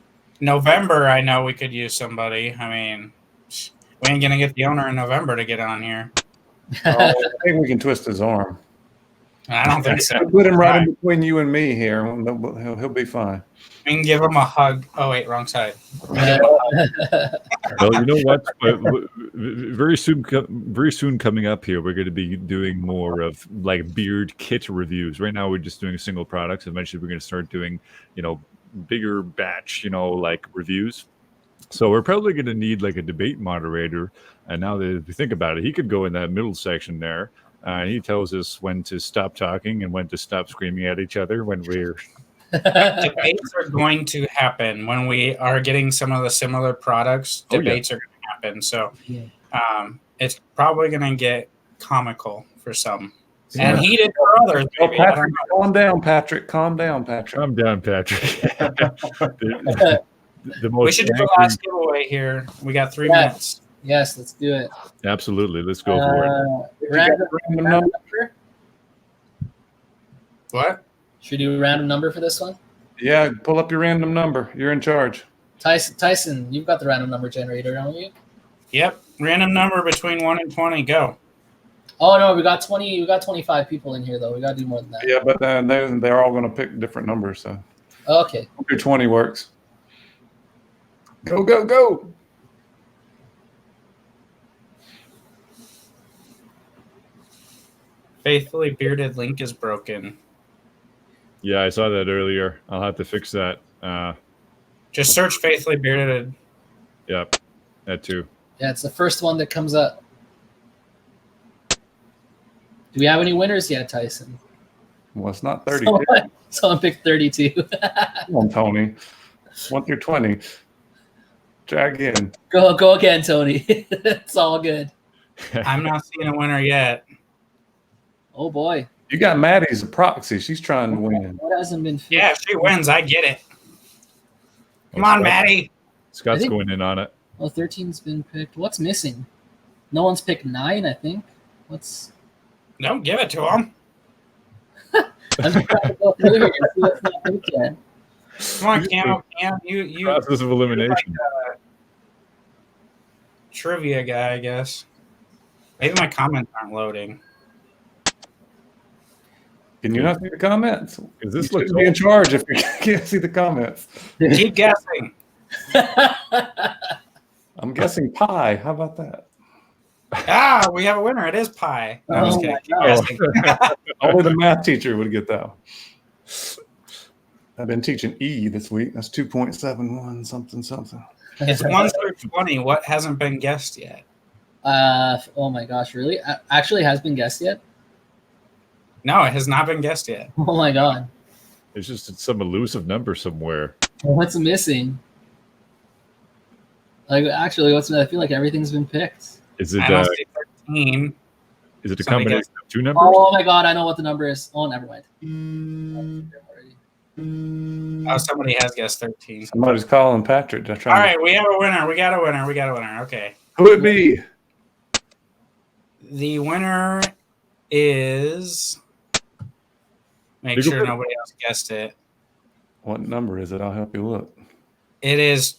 November, I know we could use somebody. I mean, we ain't going to get the owner in November to get on here. Oh, I think we can twist his arm. I don't think so. Put him right in between you and me here. He'll be fine. We can give him a hug. Oh, wait, wrong side. Well, you know what? Very soon coming up here, we're going to be doing more of like beard kit reviews. Right now, we're just doing single products. Eventually, we're going to start doing, bigger batch, like reviews. So we're probably going to need like a debate moderator. And now that if you think about it, he could go in that middle section there. And he tells us when to stop talking and when to stop screaming at each other when we're. Debates are going to happen when we are getting some of the similar products. Debates are going to happen. So it's probably going to get comical for some. Yeah. And heated for others. Oh, Maybe. I don't Patrick, know. calm down, Patrick. Calm down, Patrick. Calm down, Patrick. the most We should do the last giveaway here. We got 3 minutes. Yes, let's do it. Absolutely. Let's go for it. Random number? What? Should we do a random number for this one? Yeah, pull up your random number. You're in charge. Tyson, you've got the random number generator, don't you? Yep. Random number between 1 and 20. Go. Oh no, we got 20. We got 25 people in here though. We got to do more than that. Yeah, but then they're all going to pick different numbers. So Okay. your 20 works. Go, go, go. Faithfully bearded link is broken. Yeah, I saw that earlier. I'll have to fix that. Just search faithfully bearded. Yep, that too. Yeah, it's the first one that comes up. Do we have any winners yet, Tyson? Well, it's not 30. Someone picked 32. Come on, Tony. 1 through 20. Drag in. Go again, Tony. It's all good. I'm not seeing a winner yet. Oh boy. You got Maddie as a proxy. She's trying to win. What hasn't been fixed? Yeah, if she wins, I get it. Come on, Maddie. Scott's going in on it. Oh, 13's been picked. What's missing? No one's picked 9, I think. What's... Don't give it to him. I'm just trying to go through here and see what's not picked yet. Come on, Cam. You Process of elimination. like trivia guy, I guess. Maybe my comments aren't loading. Can you not see the comments? Is this You looks should be in charge if you can't see the comments. Keep guessing. I'm guessing pie. How about that? Ah, we have a winner. It is pie. No, I'm just Oh kidding. my Keep God. guessing. Only the math teacher would get that one. I've been teaching E this week. That's 2.71 something something. It's 1 through 20. What hasn't been guessed yet? Oh my gosh, really? Actually has been guessed yet? No, it has not been guessed yet. Oh my God. It's just some elusive number somewhere. What's missing? Like, actually, I feel like everything's been picked. Is it I don't see 13. is it a somebody combination of 2 numbers? Oh my God, I know what the number is. Oh, never mind. Oh, somebody has guessed 13. Somebody's calling Patrick. They're All trying right, we have a winner. We got a winner. Okay. Who would it be? the winner is. Make sure nobody else guessed it. What number is it? I'll help you look. It is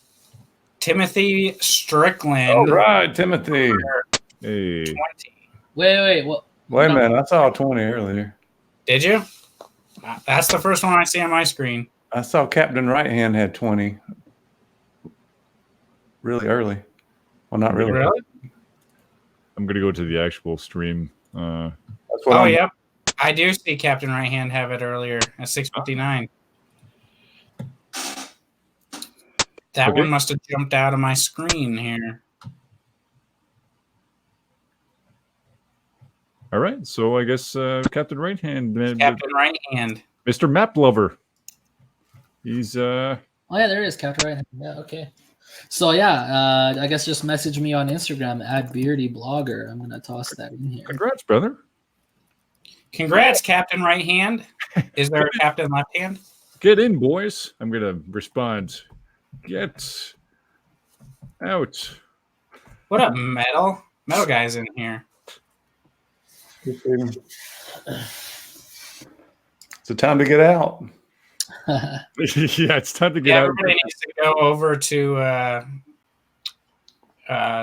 Timothy Strickland. All right, Timothy. Hey. 20. Wait. What? Wait a minute. I saw 20 earlier. Did you? That's the first one I see on my screen. I saw Captain Right Hand had 20 really early. Well, not really. Really? I'm gonna go to the actual stream. That's what Oh, I'm, yep. I do see Captain Right Hand have it earlier at 6:59. That Okay. one must have jumped out of my screen here. All right, so I guess Captain Right Hand, Captain Right Hand. Mr. Map Lover. He's Oh yeah, there is Captain Right Hand. Yeah, okay. So yeah, I guess just message me on Instagram at BeardyVlogger. I'm gonna toss that in here. congrats, brother. Congrats, Captain Right Hand. Is there a Captain Left Hand? Get in, boys. I'm gonna respond. Get out. What up, Metal? Metal guy's in here. it's the time to get out. Yeah, it's time to get Yeah, out. everybody needs to go over to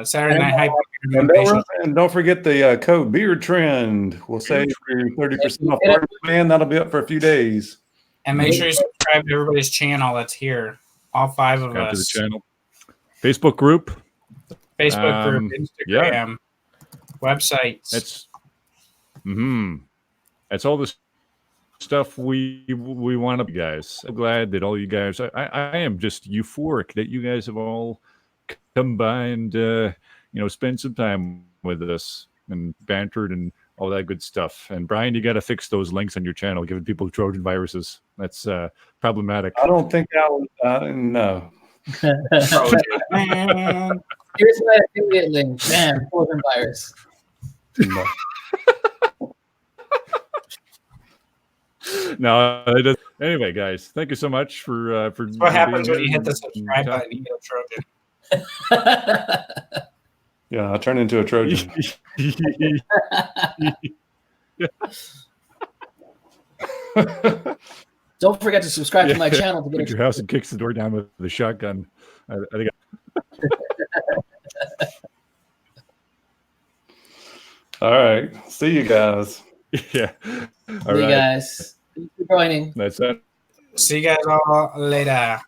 Saturday Night Hype. And don't forget the code Beard Trend. We'll save you 30% off our man. That'll be up for a few days. And make sure you subscribe to everybody's channel that's here. All 5 of Subscribe to the us. channel. Facebook group. Facebook group, yeah. Instagram, websites. That's all this stuff we want to be, guys. I'm glad that all you guys. I am just euphoric that you guys have all come by and spend some time with us and bantered and all that good stuff. And Brian, you got to fix those links on your channel, giving people Trojan viruses. That's problematic. I don't think no. Man. Here's my affiliate link. Man, Trojan virus. No. No, it doesn't. Anyway, guys, thank you so much for What happens when being you here hit the and subscribe button? talking. You get a Trojan. Yeah, I turn into a Trojan. Don't forget to subscribe to my channel to At get your house and kicks the door down with the shotgun. I think. All right. See you guys. Yeah. All you right. guys. Thanks for joining. That's it. See you guys all later.